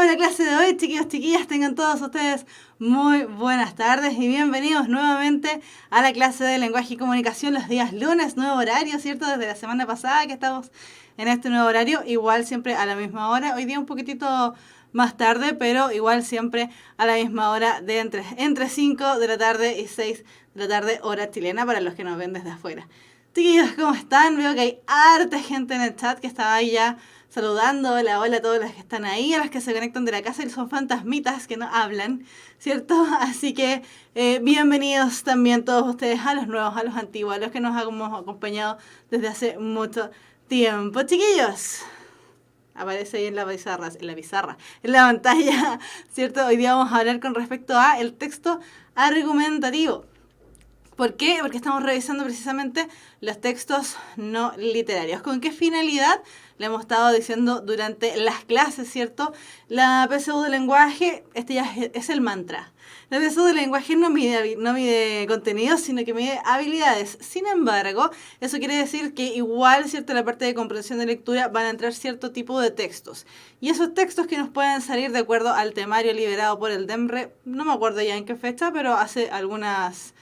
la clase de hoy, chiquillos, chiquillas, tengan todos ustedes muy buenas tardes y bienvenidos nuevamente a la clase de lenguaje y comunicación los días lunes, nuevo horario, ¿cierto? Desde la semana pasada que estamos en este nuevo horario, igual siempre a la misma hora, hoy día un poquitito más tarde, pero igual siempre a la misma hora de entre 5 de la tarde y 6 de la tarde, hora chilena, para los que nos ven desde afuera. Chiquillos, ¿cómo están? Veo que hay harta gente en el chat que estaba ahí ya saludando, hola, hola a todos los que están ahí, a los que se conectan de la casa y son fantasmitas que no hablan, ¿cierto? Así que bienvenidos también todos ustedes, a los nuevos, a los antiguos, a los que nos hemos acompañado desde hace mucho tiempo. Chiquillos, aparece ahí en la pizarra, en la pantalla, ¿cierto? Hoy día vamos a hablar con respecto a el texto argumentativo. ¿Por qué? Porque estamos revisando precisamente los textos no literarios. ¿Con qué finalidad? Le hemos estado diciendo durante las clases, ¿cierto? La PSU de lenguaje, este ya es el mantra. La PSU de lenguaje no mide contenidos, sino que mide habilidades. Sin embargo, eso quiere decir que igual, ¿cierto? En la parte de comprensión de lectura van a entrar cierto tipo de textos. Y esos textos que nos pueden salir de acuerdo al temario liberado por el DEMRE, no me acuerdo ya en qué fecha, pero hace algunas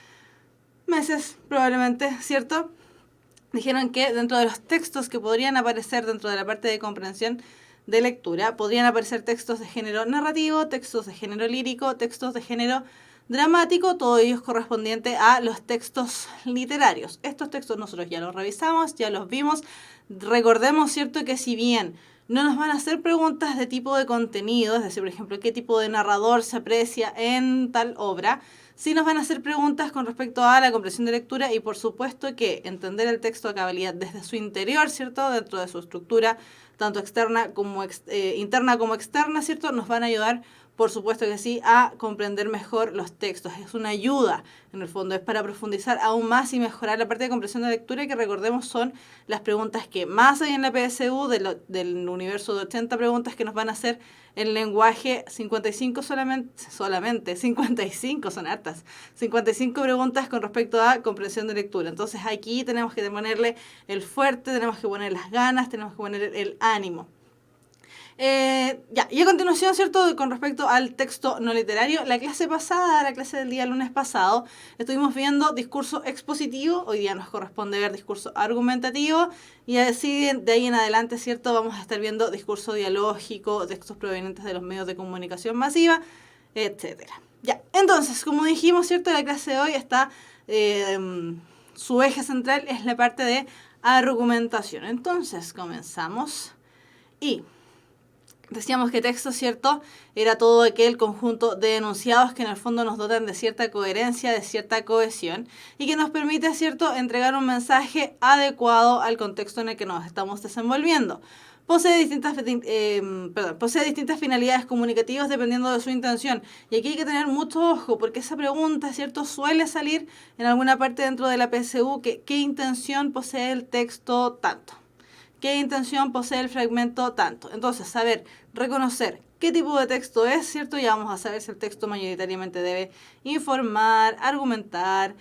meses probablemente, ¿cierto? Dijeron que dentro de los textos que podrían aparecer dentro de la parte de comprensión de lectura, podrían aparecer textos de género narrativo, textos de género lírico, textos de género dramático, todo ello es correspondiente a los textos literarios. Estos textos nosotros ya los revisamos, ya los vimos. Recordemos, ¿cierto?, que si bien no nos van a hacer preguntas de tipo de contenido, es decir, por ejemplo, qué tipo de narrador se aprecia en tal obra, sí nos van a hacer preguntas con respecto a la comprensión de lectura y por supuesto que entender el texto a cabalidad desde su interior, ¿cierto?, dentro de su estructura, tanto externa como interna como externa, ¿cierto?, nos van a ayudar, por supuesto que sí, a comprender mejor los textos. Es una ayuda, en el fondo, es para profundizar aún más y mejorar la parte de comprensión de lectura, que recordemos son las preguntas que más hay en la PSU, del universo de 80 preguntas que nos van a hacer en lenguaje, 55 solamente 55 son hartas, 55 preguntas con respecto a comprensión de lectura. Entonces aquí tenemos que ponerle el fuerte, tenemos que poner las ganas, tenemos que poner el ánimo. Y a continuación, ¿cierto?, con respecto al texto no literario, la clase pasada, la clase del día lunes pasado, estuvimos viendo discurso expositivo, hoy día nos corresponde ver discurso argumentativo, y así de ahí en adelante, ¿cierto?, vamos a estar viendo discurso dialógico, textos provenientes de los medios de comunicación masiva, etcétera. Ya, entonces, como dijimos, ¿cierto?, la clase de hoy está, su eje central es la parte de argumentación. Entonces, comenzamos y decíamos que texto, ¿cierto?, era todo aquel conjunto de enunciados que en el fondo nos dotan de cierta coherencia, de cierta cohesión y que nos permite, ¿cierto?, entregar un mensaje adecuado al contexto en el que nos estamos desenvolviendo. Posee distintas finalidades comunicativas dependiendo de su intención. Y aquí hay que tener mucho ojo porque esa pregunta, ¿cierto?, suele salir en alguna parte dentro de la PSU, que ¿qué intención posee el texto tanto? ¿Qué intención posee el fragmento tanto? Entonces, saber reconocer qué tipo de texto es, ¿cierto? Ya vamos a saber si el texto mayoritariamente debe informar, argumentar,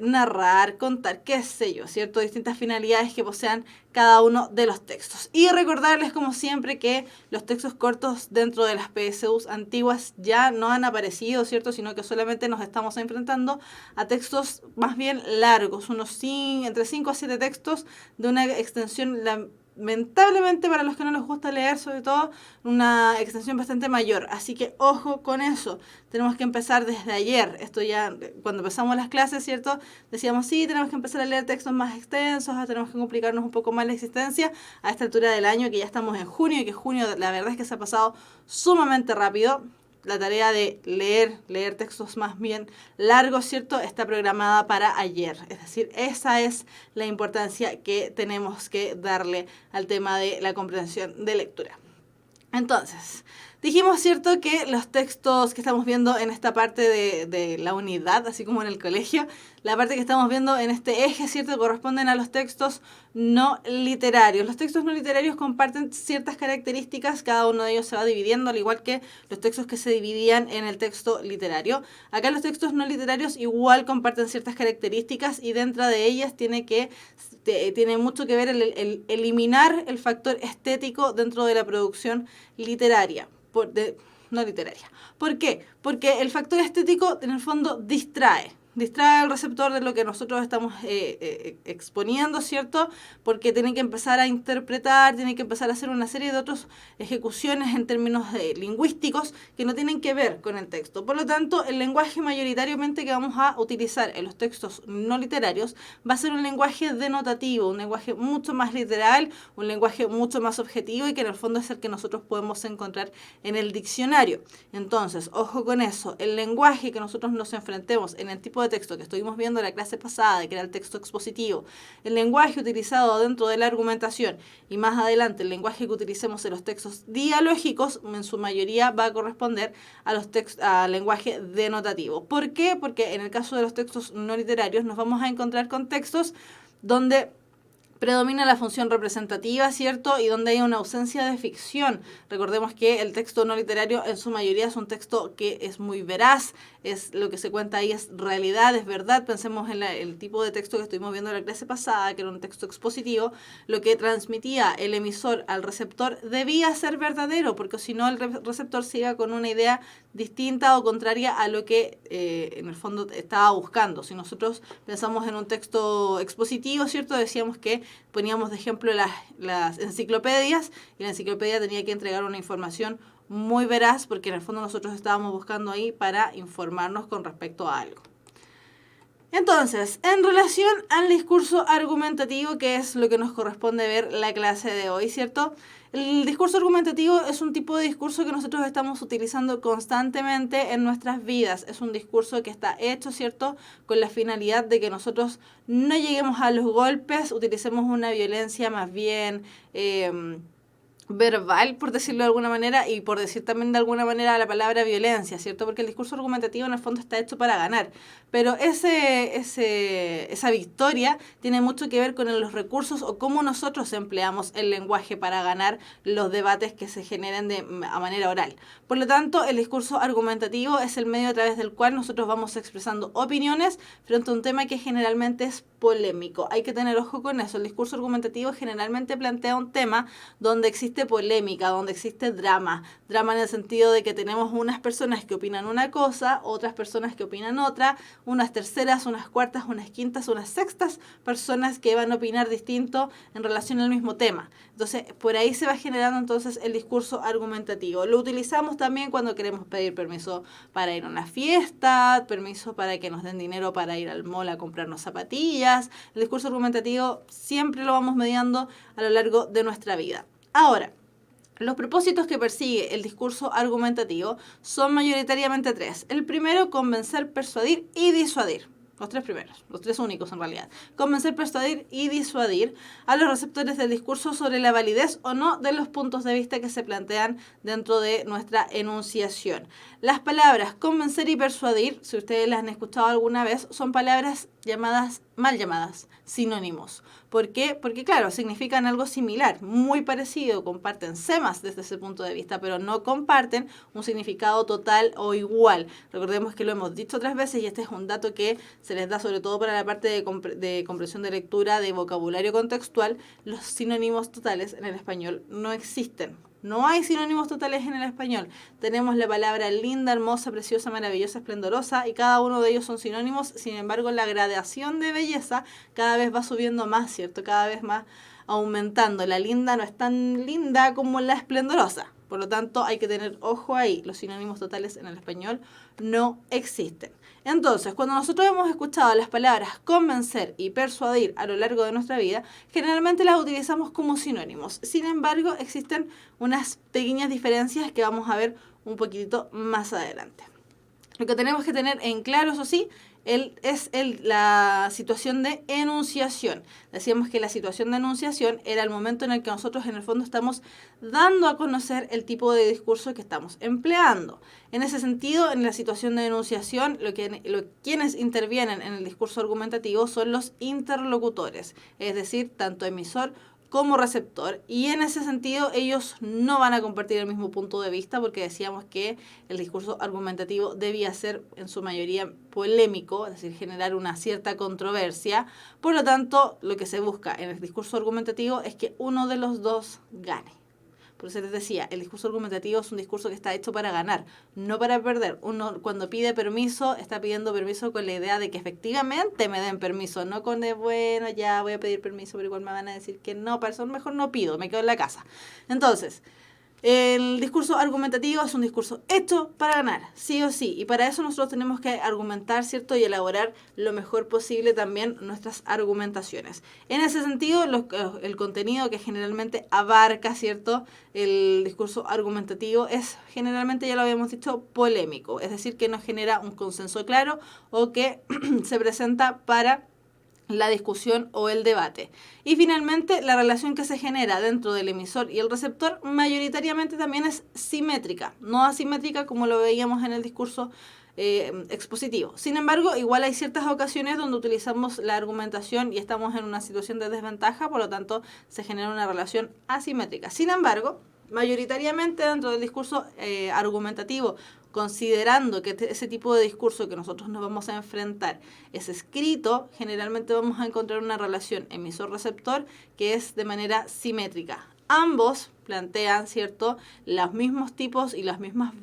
narrar, contar, qué sé yo, ¿cierto? Distintas finalidades que posean cada uno de los textos. Y recordarles, como siempre, que los textos cortos dentro de las PSUs antiguas ya no han aparecido, ¿cierto? Sino que solamente nos estamos enfrentando a textos más bien largos, entre 5 a 7 textos de una extensión lamentablemente para los que no les gusta leer, sobre todo, una extensión bastante mayor. Así que ojo con eso. Tenemos que empezar desde ayer. Esto ya, cuando empezamos las clases, ¿cierto?, decíamos, sí, tenemos que empezar a leer textos más extensos, tenemos que complicarnos un poco más la existencia a esta altura del año, que ya estamos en junio, y que junio, la verdad es que se ha pasado sumamente rápido. La tarea de leer textos más bien largos, ¿cierto?, está programada para ayer. Es decir, esa es la importancia que tenemos que darle al tema de la comprensión de lectura. Entonces, dijimos, ¿cierto?, que los textos que estamos viendo en esta parte de la unidad, así como en el colegio, la parte que estamos viendo en este eje, ¿cierto? Corresponden a los textos no literarios. Los textos no literarios comparten ciertas características, cada uno de ellos se va dividiendo, al igual que los textos que se dividían en el texto literario. Acá los textos no literarios igual comparten ciertas características y dentro de ellas tiene mucho que ver el eliminar el factor estético dentro de la producción literaria. No literaria. ¿Por qué? Porque el factor estético en el fondo distrae al receptor de lo que nosotros estamos exponiendo, ¿cierto? Porque tienen que empezar a interpretar, tienen que empezar a hacer una serie de otras ejecuciones en términos lingüísticos que no tienen que ver con el texto. Por lo tanto, el lenguaje mayoritariamente que vamos a utilizar en los textos no literarios va a ser un lenguaje denotativo, un lenguaje mucho más literal, un lenguaje mucho más objetivo y que en el fondo es el que nosotros podemos encontrar en el diccionario. Entonces, ojo con eso, el lenguaje que nosotros nos enfrentemos en el tipo de texto que estuvimos viendo en la clase pasada, que era el texto expositivo, el lenguaje utilizado dentro de la argumentación y más adelante el lenguaje que utilicemos en los textos dialógicos, en su mayoría va a corresponder al lenguaje denotativo. ¿Por qué? Porque en el caso de los textos no literarios nos vamos a encontrar con textos donde predomina la función representativa, ¿cierto? Y donde hay una ausencia de ficción. Recordemos que el texto no literario en su mayoría es un texto que es muy veraz, es lo que se cuenta ahí es realidad, es verdad. Pensemos en el tipo de texto que estuvimos viendo en la clase pasada, que era un texto expositivo. Lo que transmitía el emisor al receptor debía ser verdadero, porque si no el receptor se iba con una idea distinta o contraria a lo que en el fondo estaba buscando. Si nosotros pensamos en un texto expositivo, ¿cierto? Decíamos que poníamos de ejemplo las enciclopedias y la enciclopedia tenía que entregar una información muy veraz porque en el fondo nosotros estábamos buscando ahí para informarnos con respecto a algo. Entonces, en relación al discurso argumentativo, que es lo que nos corresponde ver la clase de hoy, ¿cierto? El discurso argumentativo es un tipo de discurso que nosotros estamos utilizando constantemente en nuestras vidas. Es un discurso que está hecho, ¿cierto?, con la finalidad de que nosotros no lleguemos a los golpes, utilicemos una violencia más bien verbal, por decirlo de alguna manera, y por decir también de alguna manera la palabra violencia, ¿cierto? Porque el discurso argumentativo en el fondo está hecho para ganar, pero esa victoria tiene mucho que ver con los recursos o cómo nosotros empleamos el lenguaje para ganar los debates que se generen a manera oral. Por lo tanto, el discurso argumentativo es el medio a través del cual nosotros vamos expresando opiniones frente a un tema que generalmente es polémico. Hay que tener ojo con eso. El discurso argumentativo generalmente plantea un tema donde existe polémica, donde existe drama en el sentido de que tenemos unas personas que opinan una cosa, otras personas que opinan otra, unas terceras, unas cuartas, unas quintas, unas sextas personas que van a opinar distinto en relación al mismo tema. Entonces, por ahí se va generando entonces el discurso argumentativo. Lo utilizamos también cuando queremos pedir permiso para ir a una fiesta, permiso para que nos den dinero para ir al mall a comprarnos zapatillas. El discurso argumentativo siempre lo vamos mediando a lo largo de nuestra vida. Ahora, los propósitos que persigue el discurso argumentativo son mayoritariamente tres. El primero, convencer, persuadir y disuadir. Los tres primeros, los tres únicos en realidad. Convencer, persuadir y disuadir a los receptores del discurso sobre la validez o no de los puntos de vista que se plantean dentro de nuestra enunciación. Las palabras convencer y persuadir, si ustedes las han escuchado alguna vez, son palabras mal llamadas, sinónimos. ¿Por qué? Porque claro, significan algo similar, muy parecido, comparten semas desde ese punto de vista, pero no comparten un significado total o igual. Recordemos que lo hemos dicho otras veces y este es un dato que se les da sobre todo para la parte de comprensión de lectura, de vocabulario contextual. Los sinónimos totales en el español no existen. No hay sinónimos totales en el español. Tenemos la palabra linda, hermosa, preciosa, maravillosa, esplendorosa y cada uno de ellos son sinónimos. Sin embargo, la gradación de belleza cada vez va subiendo más, ¿cierto? Cada vez más aumentando. La linda no es tan linda como la esplendorosa. Por lo tanto, hay que tener ojo ahí. Los sinónimos totales en el español no existen. Entonces, cuando nosotros hemos escuchado las palabras convencer y persuadir a lo largo de nuestra vida, generalmente las utilizamos como sinónimos. Sin embargo, existen unas pequeñas diferencias que vamos a ver un poquitito más adelante. Lo que tenemos que tener en claro, eso sí, la situación de enunciación. Decíamos que la situación de enunciación era el momento en el que nosotros en el fondo estamos dando a conocer el tipo de discurso que estamos empleando. En ese sentido, en la situación de enunciación, quienes intervienen en el discurso argumentativo son los interlocutores, es decir, tanto emisor como receptor, y en ese sentido ellos no van a compartir el mismo punto de vista, porque decíamos que el discurso argumentativo debía ser en su mayoría polémico, es decir, generar una cierta controversia. Por lo tanto, lo que se busca en el discurso argumentativo es que uno de los dos gane. Por eso les decía, el discurso argumentativo es un discurso que está hecho para ganar, no para perder. Uno cuando pide permiso, está pidiendo permiso con la idea de que efectivamente me den permiso, no con de, bueno, ya voy a pedir permiso, pero igual me van a decir que no, para eso mejor no pido, me quedo en la casa. Entonces, el discurso argumentativo es un discurso hecho para ganar, sí o sí, y para eso nosotros tenemos que argumentar, ¿cierto? Y elaborar lo mejor posible también nuestras argumentaciones. En ese sentido, el contenido que generalmente abarca, ¿cierto? El discurso argumentativo es generalmente, ya lo habíamos dicho, polémico, es decir, que no genera un consenso claro o que se presenta para la discusión o el debate. Y finalmente, la relación que se genera dentro del emisor y el receptor mayoritariamente también es simétrica, no asimétrica como lo veíamos en el discurso expositivo. Sin embargo, igual hay ciertas ocasiones donde utilizamos la argumentación y estamos en una situación de desventaja, por lo tanto se genera una relación asimétrica. Sin embargo, mayoritariamente dentro del discurso argumentativo, considerando que ese tipo de discurso que nosotros nos vamos a enfrentar es escrito, generalmente vamos a encontrar una relación emisor-receptor que es de manera simétrica. Ambos plantean, ¿cierto?, los mismos tipos y los mismos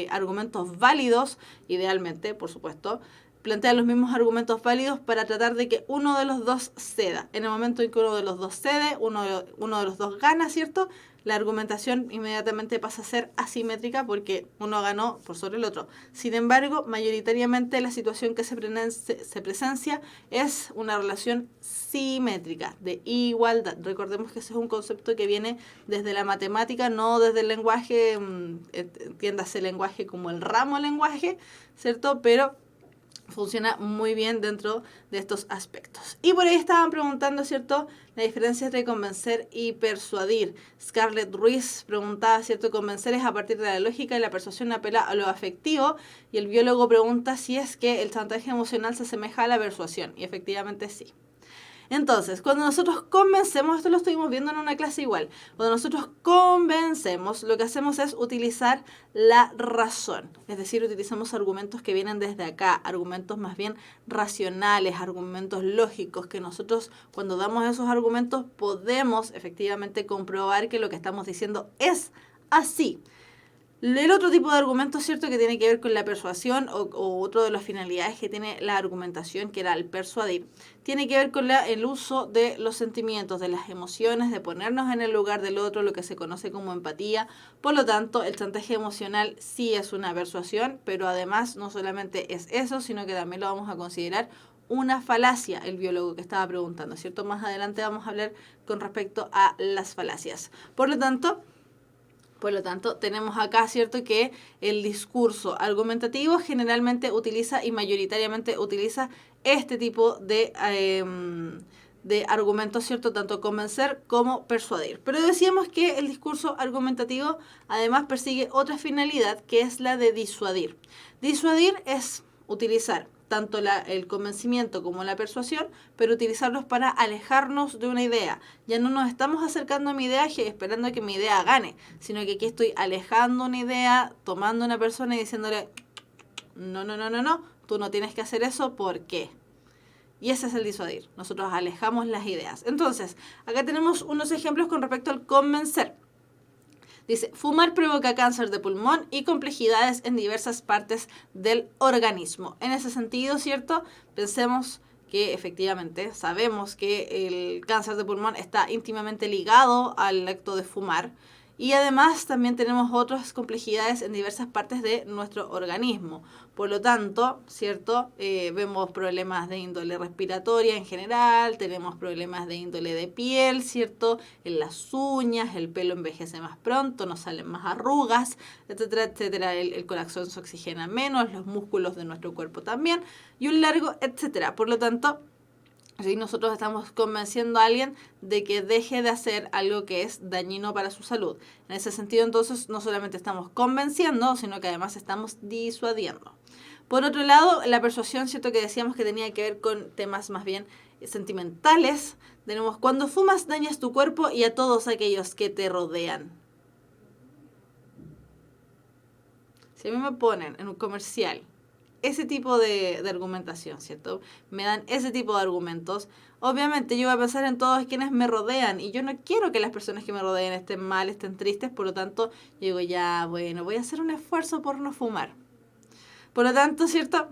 argumentos válidos, idealmente, por supuesto, plantean los mismos argumentos válidos para tratar de que uno de los dos ceda. En el momento en que uno de los dos cede, uno de los dos gana, ¿cierto?, la argumentación inmediatamente pasa a ser asimétrica porque uno ganó por sobre el otro. Sin embargo, mayoritariamente la situación que se presencia es una relación simétrica, de igualdad. Recordemos que ese es un concepto que viene desde la matemática, no desde el lenguaje, entiéndase el lenguaje como el ramo lenguaje, ¿cierto? Pero funciona muy bien dentro de estos aspectos. Y por ahí estaban preguntando, ¿cierto?, la diferencia entre convencer y persuadir. Scarlett Ruiz preguntaba, ¿cierto?, convencer es a partir de la lógica y la persuasión apela a lo afectivo, y el biólogo pregunta si es que el chantaje emocional se asemeja a la persuasión, y efectivamente sí. Entonces, cuando nosotros convencemos, esto lo estuvimos viendo en una clase igual, cuando nosotros convencemos, lo que hacemos es utilizar la razón, es decir, utilizamos argumentos que vienen desde acá, argumentos más bien racionales, argumentos lógicos, que nosotros cuando damos esos argumentos podemos efectivamente comprobar que lo que estamos diciendo es así. El otro tipo de argumento, ¿cierto?, que tiene que ver con la persuasión o otro de las finalidades que tiene la argumentación, que era el persuadir, tiene que ver con el uso de los sentimientos, de las emociones, de ponernos en el lugar del otro, lo que se conoce como empatía. Por lo tanto, el chantaje emocional sí es una persuasión, pero además no solamente es eso, sino que también lo vamos a considerar una falacia, el biólogo que estaba preguntando, ¿cierto? Más adelante vamos a hablar con respecto a las falacias. Por lo tanto, tenemos acá, ¿cierto?, que el discurso argumentativo generalmente utiliza y mayoritariamente utiliza este tipo de argumentos, ¿cierto?, tanto convencer como persuadir. Pero decíamos que el discurso argumentativo además persigue otra finalidad, que es la de disuadir. Disuadir es utilizar tanto el convencimiento como la persuasión, pero utilizarlos para alejarnos de una idea. Ya no nos estamos acercando a mi idea esperando a que mi idea gane, sino que aquí estoy alejando una idea, tomando a una persona y diciéndole, no, tú no tienes que hacer eso, ¿por qué? Y ese es el disuadir. Nosotros alejamos las ideas. Entonces, acá tenemos unos ejemplos con respecto al convencer. Dice, fumar provoca cáncer de pulmón y complejidades en diversas partes del organismo. En ese sentido, ¿cierto?, pensemos que efectivamente sabemos que el cáncer de pulmón está íntimamente ligado al acto de fumar Y además también tenemos otras complejidades en diversas partes de nuestro organismo. Por lo tanto, ¿cierto? Vemos problemas de índole respiratoria en general, tenemos problemas de índole de piel, ¿cierto? En las uñas, el pelo envejece más pronto, nos salen más arrugas, etcétera, etcétera. El corazón se oxigena menos, los músculos de nuestro cuerpo también, y un largo, etcétera. Por lo tanto, si nosotros estamos convenciendo a alguien de que deje de hacer algo que es dañino para su salud. En ese sentido, entonces, no solamente estamos convenciendo, sino que además estamos disuadiendo. Por otro lado, la persuasión, ¿cierto? Que decíamos que tenía que ver con temas más bien sentimentales. Tenemos, cuando fumas dañas tu cuerpo y a todos aquellos que te rodean. Si a mí me ponen en un comercial ese tipo de argumentación, ¿cierto? Me dan ese tipo de argumentos. Obviamente yo voy a pensar en todos quienes me rodean y yo no quiero que las personas que me rodeen estén mal, estén tristes, por lo tanto, yo digo, ya, bueno, voy a hacer un esfuerzo por no fumar. Por lo tanto, ¿cierto?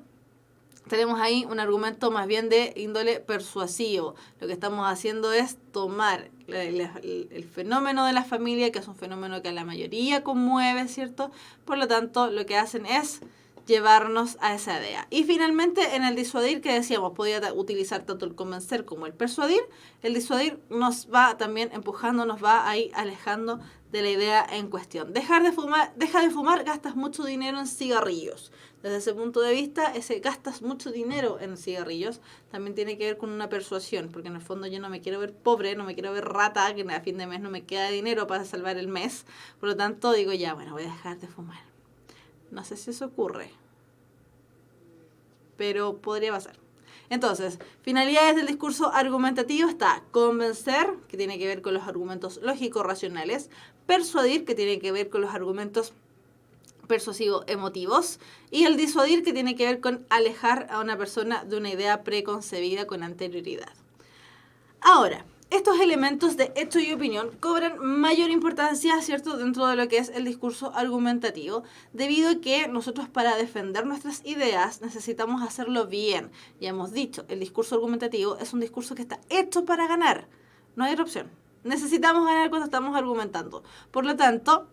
Tenemos ahí un argumento más bien de índole persuasivo. Lo que estamos haciendo es tomar el fenómeno de la familia, que es un fenómeno que a la mayoría conmueve, ¿cierto? Por lo tanto, lo que hacen es llevarnos a esa idea. Y finalmente, en el disuadir, que decíamos, podía utilizar tanto el convencer como el persuadir. El disuadir nos va también empujando, nos va ahí alejando de la idea en cuestión. Deja de fumar, gastas mucho dinero en cigarrillos. Desde ese punto de vista, ese gastas mucho dinero en cigarrillos también tiene que ver con una persuasión, porque en el fondo yo no me quiero ver pobre, no me quiero ver rata, que a fin de mes no me queda dinero para salvar el mes. Por lo tanto, digo ya, bueno, voy a dejar de fumar. No sé si eso ocurre, pero podría pasar. Entonces, finalidades del discurso argumentativo está convencer, que tiene que ver con los argumentos lógico-racionales, persuadir, que tiene que ver con los argumentos persuasivo-emotivos, y el disuadir, que tiene que ver con alejar a una persona de una idea preconcebida con anterioridad. Ahora, estos elementos de hecho y opinión cobran mayor importancia, ¿cierto?, dentro de lo que es el discurso argumentativo, debido a que nosotros para defender nuestras ideas necesitamos hacerlo bien. Ya hemos dicho, el discurso argumentativo es un discurso que está hecho para ganar. No hay otra opción. Necesitamos ganar cuando estamos argumentando. Por lo tanto,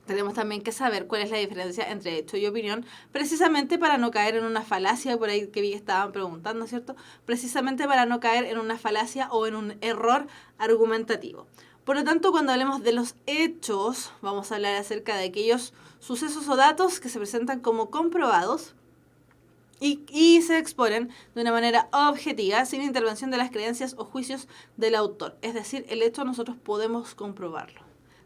tenemos también que saber cuál es la diferencia entre hecho y opinión, precisamente para no caer en una falacia, por ahí que vi que estaban preguntando, ¿cierto? Precisamente para no caer en una falacia o en un error argumentativo. Por lo tanto, cuando hablemos de los hechos, vamos a hablar acerca de aquellos sucesos o datos que se presentan como comprobados y se exponen de una manera objetiva, sin intervención de las creencias o juicios del autor. Es decir, el hecho nosotros podemos comprobarlo.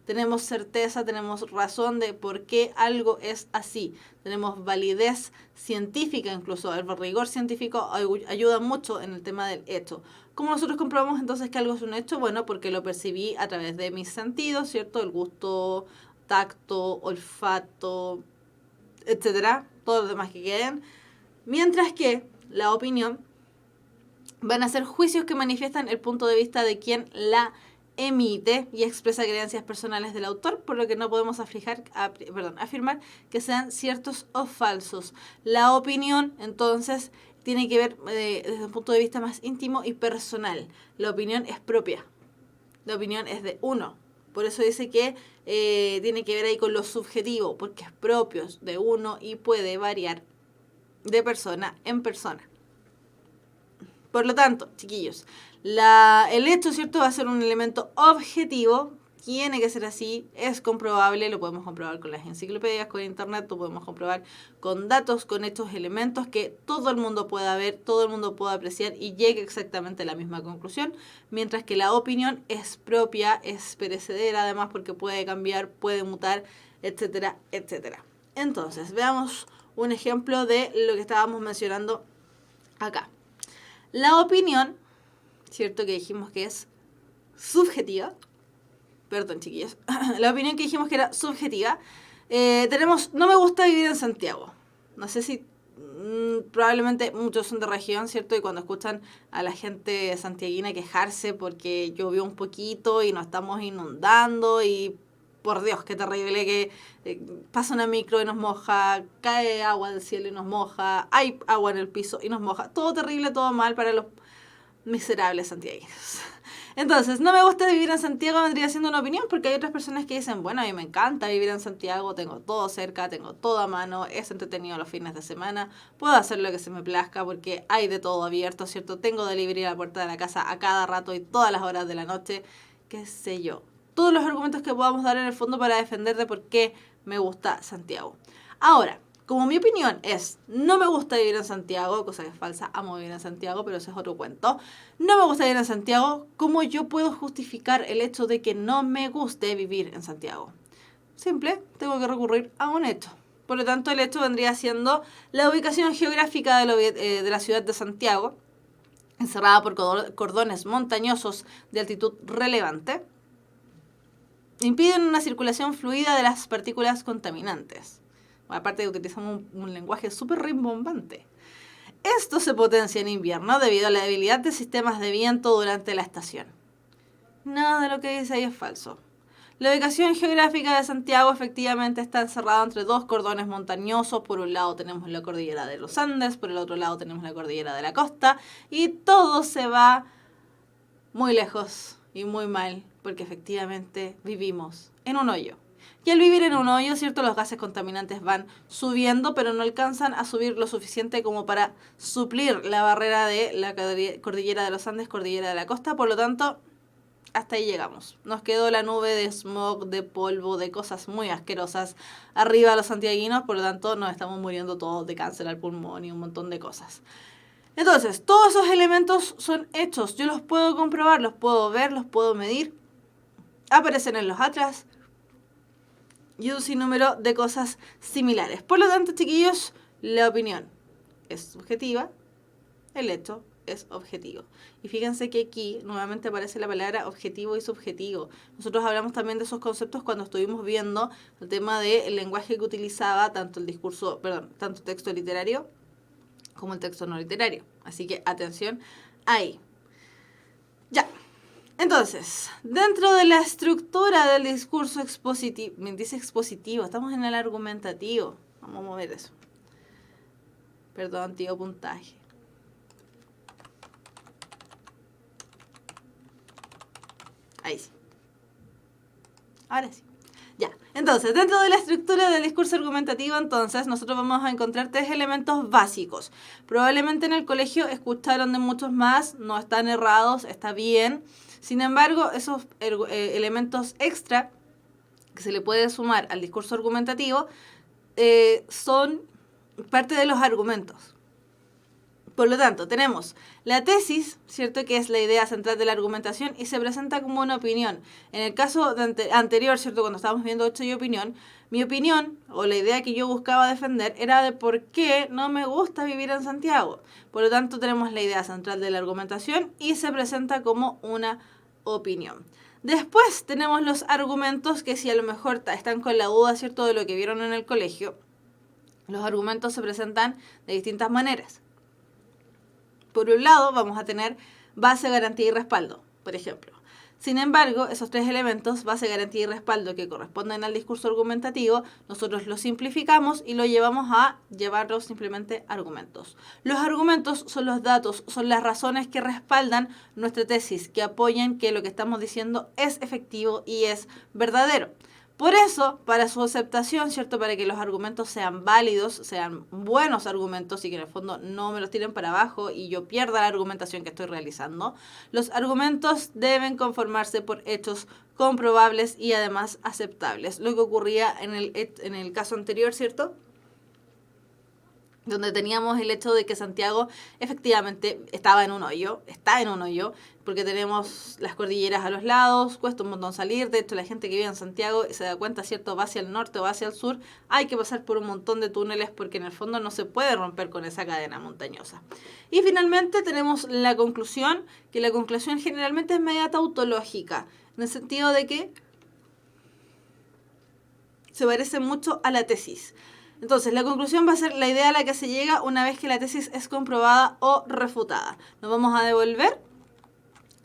Tenemos certeza, tenemos razón de por qué algo es así. Tenemos validez científica incluso. El rigor científico ayuda mucho en el tema del hecho. ¿Cómo nosotros comprobamos entonces que algo es un hecho? Bueno, porque lo percibí a través de mis sentidos, ¿cierto? El gusto, tacto, olfato, etcétera. Todo lo demás que queden. Mientras que la opinión van a ser juicios que manifiestan el punto de vista de quien la emite y expresa creencias personales del autor, por lo que no podemos afirmar que sean ciertos o falsos. La opinión, entonces, tiene que ver desde un punto de vista más íntimo y personal. La opinión es propia. La opinión es de uno. Por eso dice que tiene que ver ahí con lo subjetivo, porque es propio de uno y puede variar de persona en persona. Por lo tanto, chiquillos, el hecho, ¿cierto?, va a ser un elemento objetivo, tiene que ser así, es comprobable, lo podemos comprobar con las enciclopedias, con internet, lo podemos comprobar con datos, con hechos, elementos que todo el mundo pueda ver, todo el mundo pueda apreciar y llegue exactamente a la misma conclusión, mientras que la opinión es propia, es perecedera además porque puede cambiar, puede mutar, etcétera, etcétera. Entonces, veamos un ejemplo de lo que estábamos mencionando acá. La opinión, ¿cierto?, que dijimos que es subjetiva. Perdón, chiquillos. La opinión que dijimos que era subjetiva. Tenemos, no me gusta vivir en Santiago. No sé si probablemente muchos son de región, ¿cierto? Y cuando escuchan a la gente santiaguina quejarse porque llovió un poquito y nos estamos inundando y por Dios, qué terrible que pasa una micro y nos moja, cae agua del cielo y nos moja, hay agua en el piso y nos moja. Todo terrible, todo mal para los miserables santiaguinos. Entonces, no me gusta vivir en Santiago vendría siendo una opinión, porque hay otras personas que dicen, bueno, a mí me encanta vivir en Santiago, tengo todo cerca, tengo todo a mano, es entretenido los fines de semana, puedo hacer lo que se me plazca porque hay de todo abierto, ¿cierto? Tengo delivery a la puerta de la casa a cada rato y todas las horas de la noche, qué sé yo. Todos los argumentos que podamos dar en el fondo para defender de por qué me gusta Santiago. Ahora, como mi opinión es, no me gusta vivir en Santiago, cosa que es falsa, amo vivir en Santiago, pero ese es otro cuento. No me gusta vivir en Santiago, ¿cómo yo puedo justificar el hecho de que no me guste vivir en Santiago? Simple, tengo que recurrir a un hecho. Por lo tanto, el hecho vendría siendo la ubicación geográfica de la ciudad de Santiago, encerrada por cordones montañosos de altitud relevante, impiden una circulación fluida de las partículas contaminantes. Aparte de que utilizamos un lenguaje súper rimbombante. Esto se potencia en invierno debido a la debilidad de sistemas de viento durante la estación. Nada de lo que dice ahí es falso. La ubicación geográfica de Santiago efectivamente está encerrada entre dos cordones montañosos. Por un lado tenemos la cordillera de los Andes, por el otro lado tenemos la cordillera de la costa. Y todo se va muy lejos y muy mal, porque efectivamente vivimos en un hoyo. Y al vivir en un hoyo, ¿cierto? Los gases contaminantes van subiendo, pero no alcanzan a subir lo suficiente como para suplir la barrera de la cordillera de los Andes, cordillera de la costa. Por lo tanto, hasta ahí llegamos. Nos quedó la nube de smog, de polvo, de cosas muy asquerosas arriba de los santiaguinos. Por lo tanto, nos estamos muriendo todos de cáncer al pulmón y un montón de cosas. Entonces, todos esos elementos son hechos. Yo los puedo comprobar, los puedo ver, los puedo medir. Aparecen en los atlas y un sinnúmero de cosas similares. Por lo tanto, chiquillos, la opinión es subjetiva, el hecho es objetivo. Y fíjense que aquí nuevamente aparece la palabra objetivo y subjetivo. Nosotros hablamos también de esos conceptos cuando estuvimos viendo el tema del lenguaje que utilizaba tanto el texto literario como el texto no literario. Así que atención ahí. Ya. Entonces, dentro de la estructura del discurso expositivo, me dice expositivo, estamos en el argumentativo. Vamos a mover eso. Perdón, tío, puntaje. Ahí sí. Ahora sí. Ya. Entonces, dentro de la estructura del discurso argumentativo, entonces, nosotros vamos a encontrar tres elementos básicos. Probablemente en el colegio escucharon de muchos más, no están errados, está bien. Sin embargo, esos elementos extra que se le puede sumar al discurso argumentativo son parte de los argumentos. Por lo tanto, tenemos la tesis, ¿cierto? Que es la idea central de la argumentación y se presenta como una opinión. En el caso anterior, ¿cierto? Cuando estábamos viendo hecho y opinión, mi opinión o la idea que yo buscaba defender era de por qué no me gusta vivir en Santiago. Por lo tanto, tenemos la idea central de la argumentación y se presenta como una opinión. Después tenemos los argumentos que si a lo mejor están con la duda, ¿cierto? De lo que vieron en el colegio, los argumentos se presentan de distintas maneras. Por un lado, vamos a tener base, garantía y respaldo, por ejemplo. Sin embargo, esos tres elementos, base, garantía y respaldo, que corresponden al discurso argumentativo, nosotros los simplificamos y lo llevamos a llevarlos simplemente a argumentos. Los argumentos son los datos, son las razones que respaldan nuestra tesis, que apoyan que lo que estamos diciendo es efectivo y es verdadero. Por eso, para su aceptación, ¿cierto? Para que los argumentos sean válidos, sean buenos argumentos y que en el fondo no me los tiren para abajo y yo pierda la argumentación que estoy realizando, los argumentos deben conformarse por hechos comprobables y además aceptables. Lo que ocurría en el caso anterior, ¿cierto? Donde teníamos el hecho de que Santiago efectivamente está en un hoyo, porque tenemos las cordilleras a los lados, cuesta un montón salir. De hecho, la gente que vive en Santiago se da cuenta, ¿cierto? Va hacia el norte o va hacia el sur, hay que pasar por un montón de túneles porque en el fondo no se puede romper con esa cadena montañosa. Y finalmente tenemos la conclusión, que la conclusión generalmente es media tautológica, en el sentido de que se parece mucho a la tesis. Entonces, la conclusión va a ser la idea a la que se llega una vez que la tesis es comprobada o refutada. Nos vamos a devolver.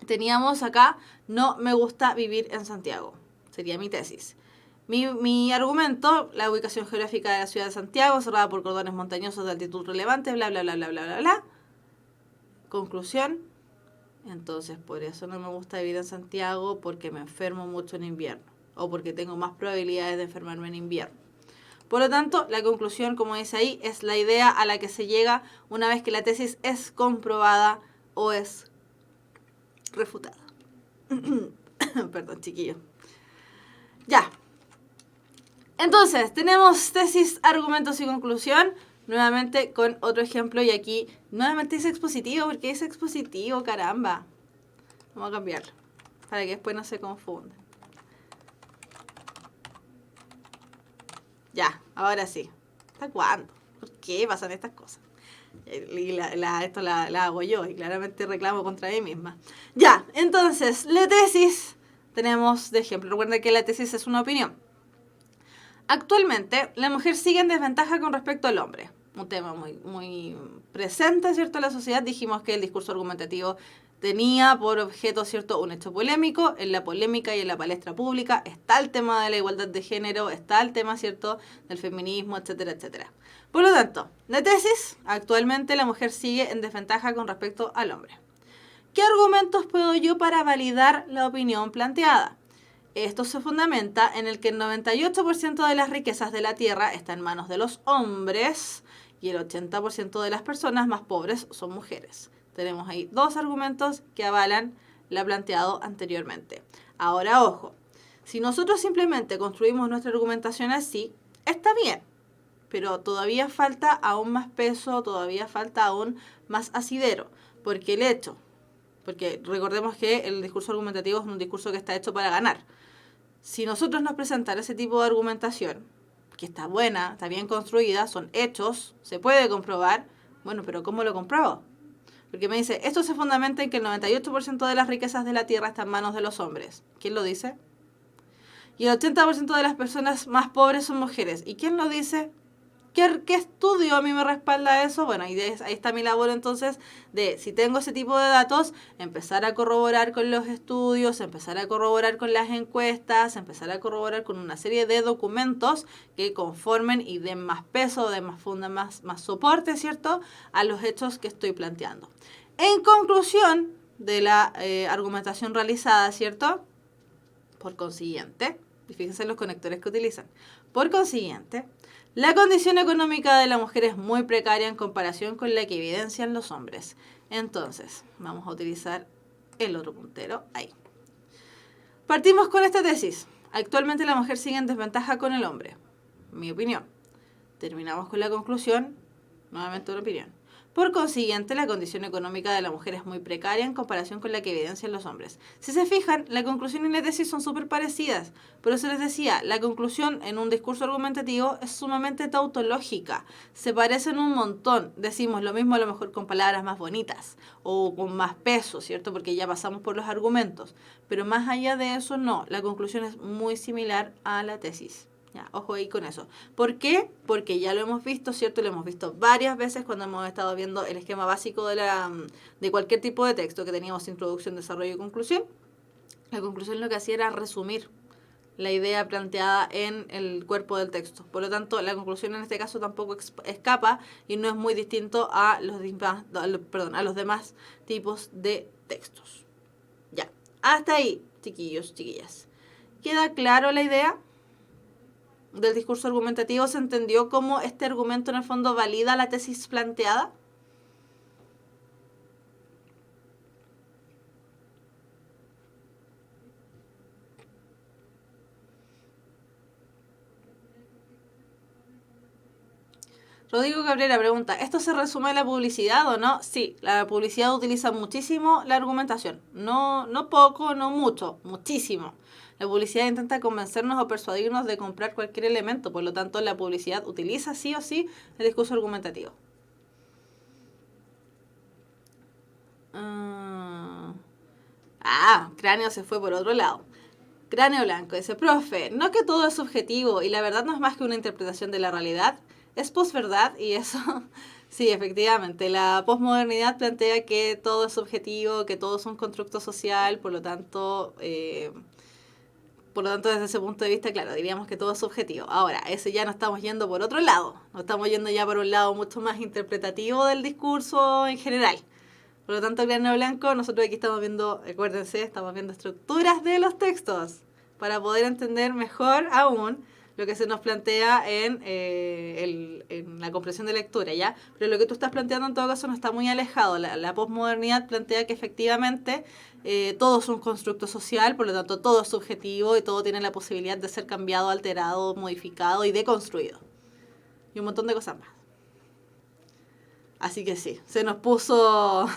Teníamos acá, no me gusta vivir en Santiago. Sería mi tesis. Mi argumento, la ubicación geográfica de la ciudad de Santiago, cerrada por cordones montañosos de altitud relevante, bla, bla, bla, bla, bla, bla, bla. Conclusión, Entonces, por eso no me gusta vivir en Santiago, porque me enfermo mucho en invierno o porque tengo más probabilidades de enfermarme en invierno. Por lo tanto, la conclusión, como dice ahí, es la idea a la que se llega una vez que la tesis es comprobada o es refutada. Perdón, chiquillo. Ya. Entonces, tenemos tesis, argumentos y conclusión. Nuevamente con otro ejemplo, y aquí nuevamente dice expositivo, porque dice expositivo, caramba. Vamos a cambiarlo, para que después no se confunda. Ya, ahora sí. ¿Hasta cuándo? ¿Por qué pasan estas cosas? Y esto la hago yo, y claramente reclamo contra mí misma. Ya, entonces, la tesis tenemos de ejemplo. Recuerden que la tesis es una opinión. Actualmente, la mujer sigue en desventaja con respecto al hombre. Un tema muy presente, ¿cierto?, en la sociedad. Dijimos que el discurso argumentativo tenía por objeto, ¿cierto?, un hecho polémico. En la polémica y en la palestra pública está el tema de la igualdad de género, está el tema, ¿cierto?, del feminismo, etcétera, etcétera. Por lo tanto, la tesis, actualmente la mujer sigue en desventaja con respecto al hombre. ¿Qué argumentos puedo yo para validar la opinión planteada? Esto se fundamenta en el que el 98% de las riquezas de la tierra está en manos de los hombres y el 80% de las personas más pobres son mujeres. Tenemos ahí dos argumentos que avalan lo planteado anteriormente. Ahora, ojo, si nosotros simplemente construimos nuestra argumentación así, está bien, pero todavía falta aún más peso, todavía falta aún más asidero, porque recordemos que el discurso argumentativo es un discurso que está hecho para ganar. Si nosotros nos presentara ese tipo de argumentación, que está buena, está bien construida, son hechos, se puede comprobar, bueno, pero ¿cómo lo compruebo? Porque me dice, esto se fundamenta en que el 98% de las riquezas de la tierra están en manos de los hombres. ¿Quién lo dice? Y el 80% de las personas más pobres son mujeres. ¿Y quién lo dice? ¿Qué estudio a mí me respalda eso? Bueno, ahí está mi labor entonces de, si tengo ese tipo de datos, empezar a corroborar con los estudios, empezar a corroborar con las encuestas, empezar a corroborar con una serie de documentos que conformen y den más peso, den más funda, más soporte, ¿cierto?, a los hechos que estoy planteando. En conclusión de la argumentación realizada, ¿cierto?, por consiguiente, y fíjense en los conectores que utilizan, por consiguiente, la condición económica de la mujer es muy precaria en comparación con la que evidencian los hombres. Entonces, vamos a utilizar el otro puntero ahí. Partimos con esta tesis. Actualmente la mujer sigue en desventaja con el hombre. Mi opinión. Terminamos con la conclusión. Nuevamente una opinión. Por consiguiente, la condición económica de la mujer es muy precaria en comparación con la que evidencian los hombres. Si se fijan, la conclusión y la tesis son súper parecidas. Por eso les decía, la conclusión en un discurso argumentativo es sumamente tautológica. Se parecen un montón. Decimos lo mismo a lo mejor con palabras más bonitas o con más peso, ¿cierto? Porque ya pasamos por los argumentos. Pero más allá de eso, no. La conclusión es muy similar a la tesis. Ya, ojo ahí con eso. ¿Por qué? Porque ya lo hemos visto, ¿cierto? Lo hemos visto varias veces cuando hemos estado viendo el esquema básico de cualquier tipo de texto que teníamos: introducción, desarrollo y conclusión. La conclusión lo que hacía era resumir la idea planteada en el cuerpo del texto. Por lo tanto, la conclusión en este caso tampoco escapa y no es muy distinto a los demás tipos de textos. Ya, hasta ahí, chiquillos, chiquillas. ¿Queda claro la idea del discurso argumentativo? ¿Se entendió cómo este argumento en el fondo valida la tesis planteada? Rodrigo Cabrera pregunta, ¿esto se resume en la publicidad o no? Sí, la publicidad utiliza muchísimo la argumentación. No poco, no mucho, muchísimo. La publicidad intenta convencernos o persuadirnos de comprar cualquier elemento, por lo tanto la publicidad utiliza sí o sí el discurso argumentativo. Cráneo se fue por otro lado. Cráneo Blanco dice, profe, ¿no que todo es subjetivo y la verdad no es más que una interpretación de la realidad? Es posverdad y eso, sí, efectivamente, la posmodernidad plantea que todo es subjetivo, que todo es un constructo social, por lo tanto, desde ese punto de vista, claro, diríamos que todo es subjetivo. Ahora, eso ya nos estamos yendo por otro lado, nos estamos yendo ya por un lado mucho más interpretativo del discurso en general. Por lo tanto, cráneo blanco, nosotros aquí estamos viendo, acuérdense, estamos viendo estructuras de los textos para poder entender mejor aún lo que se nos plantea en la comprensión de lectura, ¿ya? Pero lo que tú estás planteando en todo caso no está muy alejado. La posmodernidad plantea que efectivamente todo es un constructo social, por lo tanto todo es subjetivo y todo tiene la posibilidad de ser cambiado, alterado, modificado y deconstruido. Y un montón de cosas más. Así que sí, se nos puso...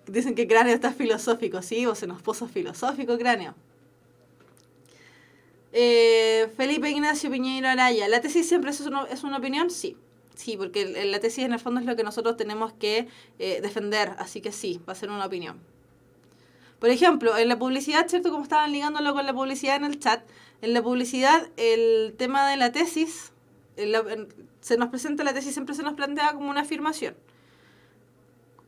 Dicen que cráneo está filosófico, sí, o se nos puso filosófico cráneo. Felipe Ignacio Piñeiro Araya, ¿la tesis siempre es una opinión? Sí. Sí, porque la tesis en el fondo es lo que nosotros tenemos que defender, así que sí, va a ser una opinión. Por ejemplo, en la publicidad, ¿cierto? Como estaban ligándolo con la publicidad en el chat, en la publicidad el tema de la tesis... se nos presenta la tesis, siempre se nos plantea como una afirmación.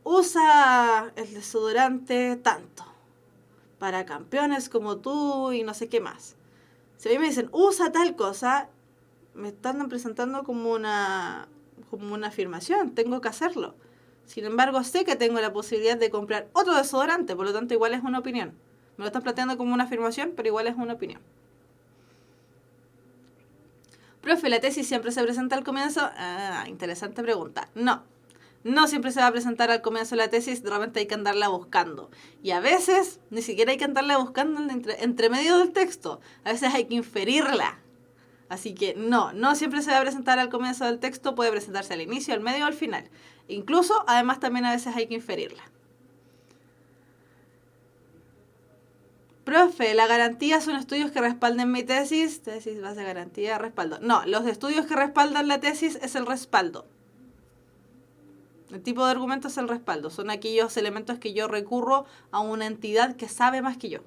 Usa el desodorante tanto para campeones como tú y no sé qué más. Si a mí me dicen, usa tal cosa, me están presentando como una afirmación, tengo que hacerlo. Sin embargo, sé que tengo la posibilidad de comprar otro desodorante, por lo tanto igual es una opinión. Me lo están planteando como una afirmación, pero igual es una opinión. Profe, ¿la tesis siempre se presenta al comienzo? Ah, interesante pregunta. No siempre se va a presentar al comienzo la tesis, de repente hay que andarla buscando. Y a veces ni siquiera hay que andarla buscando entre medio del texto. A veces hay que inferirla. Así que no siempre se va a presentar al comienzo del texto, puede presentarse al inicio, al medio o al final. Incluso, además, también a veces hay que inferirla. Profe, ¿la garantía son estudios que respalden mi tesis? Tesis, base, garantía, respaldo. No, los estudios que respaldan la tesis es el respaldo. El tipo de argumento es el respaldo. Son aquellos elementos que yo recurro a una entidad que sabe más que yo.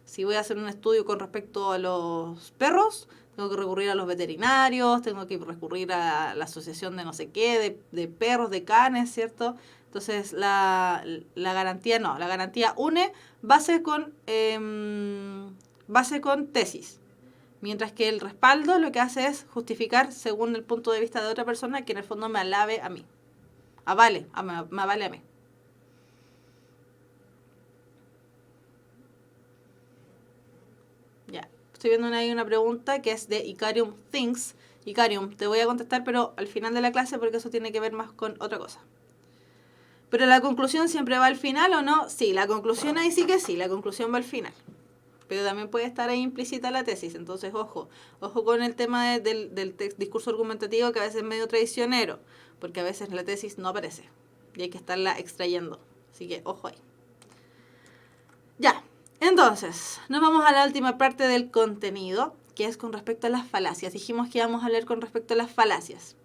Si voy a hacer un estudio con respecto a los perros, tengo que recurrir a los veterinarios, tengo que recurrir a la asociación de no sé qué, de perros, de canes, ¿cierto? Entonces, la garantía no. La garantía une base con tesis. Mientras que el respaldo lo que hace es justificar según el punto de vista de otra persona que en el fondo me alabe a mí. Me avale a mí. Ya. Estoy viendo ahí una pregunta que es de Icarium Things. Icarium, te voy a contestar, pero al final de la clase porque eso tiene que ver más con otra cosa. ¿Pero la conclusión siempre va al final o no? Sí, la conclusión ahí sí que sí, la conclusión va al final. Pero también puede estar ahí implícita la tesis, entonces ojo con el tema del discurso argumentativo que a veces es medio traicionero, porque a veces la tesis no aparece y hay que estarla extrayendo. Así que ojo ahí. Ya, entonces, nos vamos a la última parte del contenido, que es con respecto a las falacias. Dijimos que íbamos a leer con respecto a las falacias.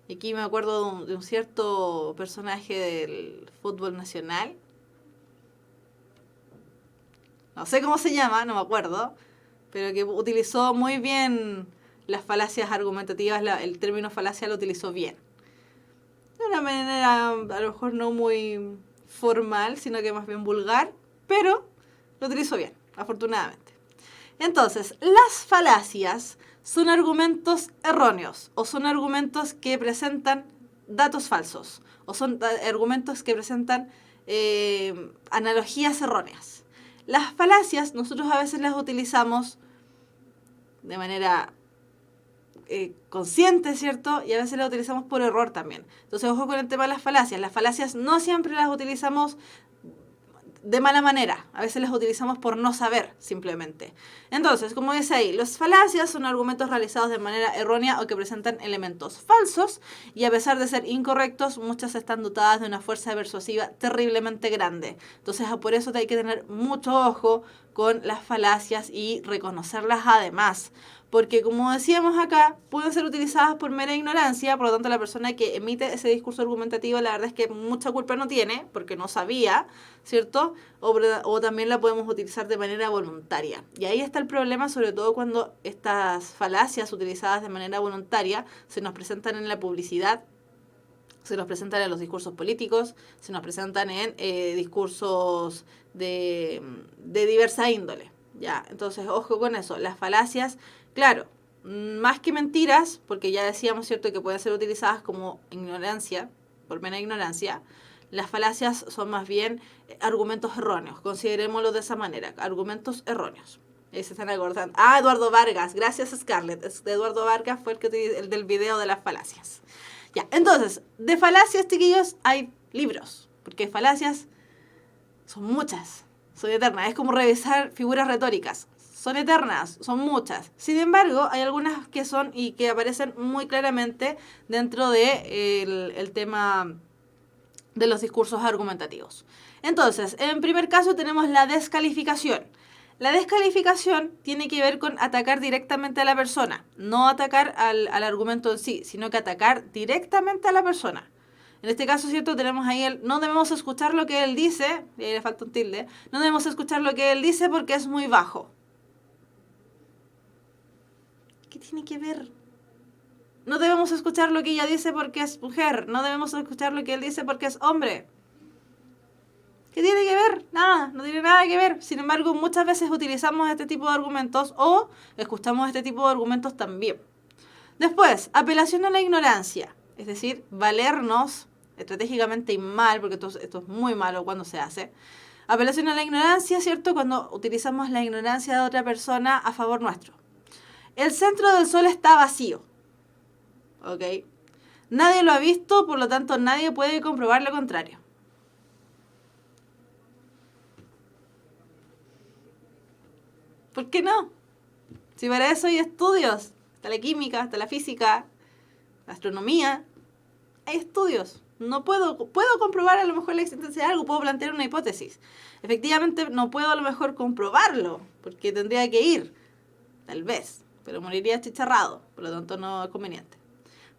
Y aquí me acuerdo de un cierto personaje del fútbol nacional. No sé cómo se llama, no me acuerdo, pero que utilizó muy bien las falacias argumentativas, el término falacia lo utilizó bien. De una manera a lo mejor no muy formal, sino que más bien vulgar, pero lo utilizó bien, afortunadamente. Entonces, las falacias son argumentos erróneos o son argumentos que presentan datos falsos o son argumentos que presentan analogías erróneas. Las falacias nosotros a veces las utilizamos de manera consciente, ¿cierto? Y a veces las utilizamos por error también. Entonces, ojo con el tema de las falacias. Las falacias no siempre las utilizamos de mala manera. A veces las utilizamos por no saber, simplemente. Entonces, como dice ahí, las falacias son argumentos realizados de manera errónea o que presentan elementos falsos y a pesar de ser incorrectos, muchas están dotadas de una fuerza persuasiva terriblemente grande. Entonces, por eso hay que tener mucho ojo con las falacias y reconocerlas además. Porque, como decíamos acá, pueden ser utilizadas por mera ignorancia, por lo tanto la persona que emite ese discurso argumentativo la verdad es que mucha culpa no tiene, porque no sabía, ¿cierto? O también la podemos utilizar de manera voluntaria. Y ahí está el problema, sobre todo cuando estas falacias utilizadas de manera voluntaria se nos presentan en la publicidad, se nos presentan en los discursos políticos, se nos presentan en discursos de diversa índole. Ya, entonces, ojo con eso. Las falacias, claro, más que mentiras, porque ya decíamos, ¿cierto?, que pueden ser utilizadas como ignorancia, por mera ignorancia. Las falacias son más bien argumentos erróneos, considerémoslo de esa manera, argumentos erróneos. Ahí se están acordando. Ah, Eduardo Vargas, gracias Scarlett. Eduardo Vargas fue el del video de las falacias. Ya, entonces, de falacias, chiquillos, hay libros, porque falacias son muchas, son eternas. Es como revisar figuras retóricas. Son eternas, son muchas. Sin embargo, hay algunas que son y que aparecen muy claramente dentro de el tema de los discursos argumentativos. Entonces, en primer caso tenemos la descalificación. La descalificación tiene que ver con atacar directamente a la persona, no atacar al argumento en sí, sino que atacar directamente a la persona. En este caso, ¿cierto? Tenemos ahí no debemos escuchar lo que él dice, y ahí le falta un tilde, no debemos escuchar lo que él dice porque es muy bajo. ¿Qué tiene que ver? No debemos escuchar lo que ella dice porque es mujer, no debemos escuchar lo que él dice porque es hombre. ¿Qué tiene que ver? Nada, no tiene nada que ver. Sin embargo, muchas veces utilizamos este tipo de argumentos o escuchamos este tipo de argumentos también. Después, apelación a la ignorancia. Es decir, valernos estratégicamente y mal, porque esto es muy malo cuando se hace. Apelación a la ignorancia, ¿cierto? Cuando utilizamos la ignorancia de otra persona a favor nuestro. El centro del sol está vacío. ¿Ok? Nadie lo ha visto, por lo tanto nadie puede comprobar lo contrario. ¿Por qué no? Si para eso hay estudios. Está la química, está la física, la astronomía. Hay estudios. No puedo comprobar a lo mejor la existencia de algo, puedo plantear una hipótesis. Efectivamente no puedo a lo mejor comprobarlo, porque tendría que ir, tal vez, pero moriría achicharrado, por lo tanto no es conveniente.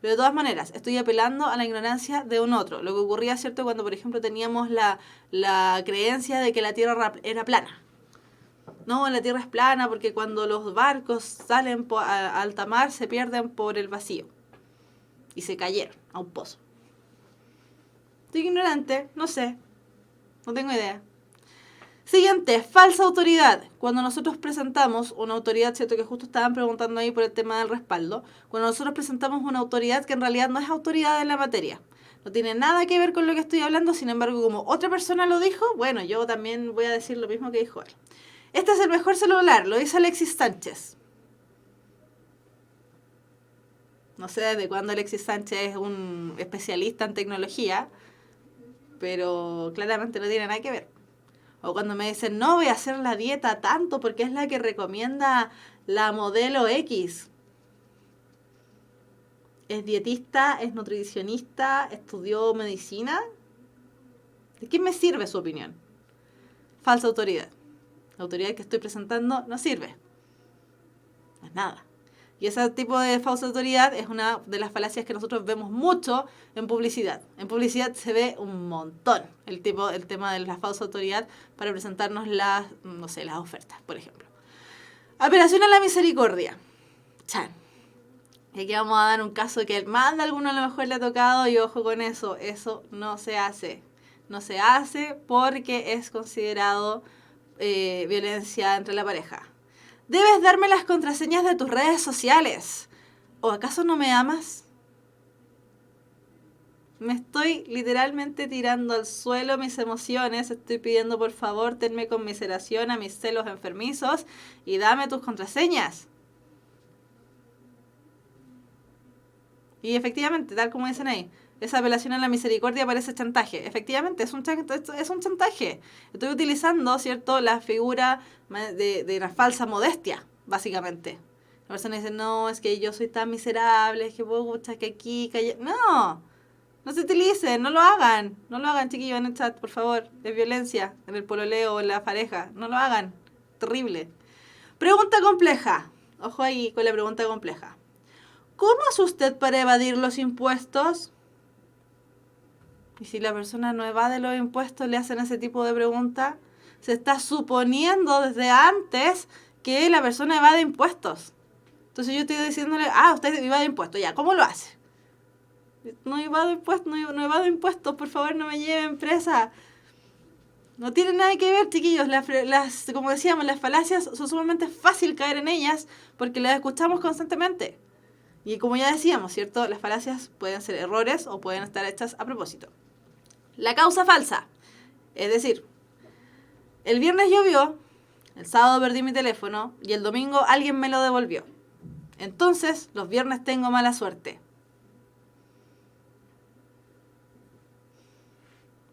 Pero de todas maneras, estoy apelando a la ignorancia de un otro. Lo que ocurría, ¿cierto?, cuando por ejemplo teníamos la creencia de que la Tierra era plana. No, la Tierra es plana porque cuando los barcos salen a alta mar se pierden por el vacío. Y se cayeron a un pozo. Estoy ignorante, no sé. No tengo idea. Siguiente, falsa autoridad. Cuando nosotros presentamos una autoridad, ¿cierto? Que justo estaban preguntando ahí por el tema del respaldo. Cuando nosotros presentamos una autoridad que en realidad no es autoridad en la materia. No tiene nada que ver con lo que estoy hablando, sin embargo, como otra persona lo dijo, bueno, yo también voy a decir lo mismo que dijo él. Este es el mejor celular, lo dice Alexis Sánchez. No sé desde cuándo Alexis Sánchez es un especialista en tecnología, pero claramente no tiene nada que ver. O cuando me dicen, no voy a hacer la dieta tanto porque es la que recomienda la modelo X. ¿Es dietista? ¿Es nutricionista? ¿Estudió medicina? ¿De qué me sirve su opinión? Falsa autoridad. La autoridad que estoy presentando no sirve. No es nada. Y ese tipo de falsa autoridad es una de las falacias que nosotros vemos mucho en publicidad. En publicidad se ve un montón el tema de la falsa autoridad para presentarnos las ofertas, por ejemplo. Apelación a la misericordia. Chan. Y aquí vamos a dar un caso que más de alguno a lo mejor le ha tocado y ojo con eso. Eso no se hace. No se hace porque es considerado violencia entre la pareja. Debes darme las contraseñas de tus redes sociales. ¿O acaso no me amas? Me estoy literalmente tirando al suelo mis emociones. Estoy pidiendo por favor, tenme conmiseración a mis celos enfermizos y dame tus contraseñas. Y efectivamente, tal como dicen ahí, esa apelación a la misericordia parece chantaje. Efectivamente, es un chantaje. Estoy utilizando, ¿cierto?, la figura de la falsa modestia, básicamente. La persona dice, no, es que yo soy tan miserable, es que pucha, que aquí, que allá. No se utilicen, no lo hagan. No lo hagan, chiquillos, en el chat, por favor. Es violencia en el pololeo o en la pareja. No lo hagan. Terrible. Pregunta compleja. Ojo ahí con la pregunta compleja. ¿Cómo hace usted para evadir los impuestos? Y si la persona no evade los impuestos, le hacen ese tipo de pregunta, se está suponiendo desde antes que la persona evade impuestos. Entonces yo estoy diciéndole, usted evade impuestos, ya, ¿cómo lo hace? No evado impuestos, por favor no me lleven presa. No tiene nada que ver, chiquillos, como decíamos, las falacias son sumamente fácil caer en ellas porque las escuchamos constantemente. Y como ya decíamos, ¿cierto? Las falacias pueden ser errores o pueden estar hechas a propósito. La causa falsa. Es decir, el viernes llovió, el sábado perdí mi teléfono y el domingo alguien me lo devolvió. Entonces, los viernes tengo mala suerte.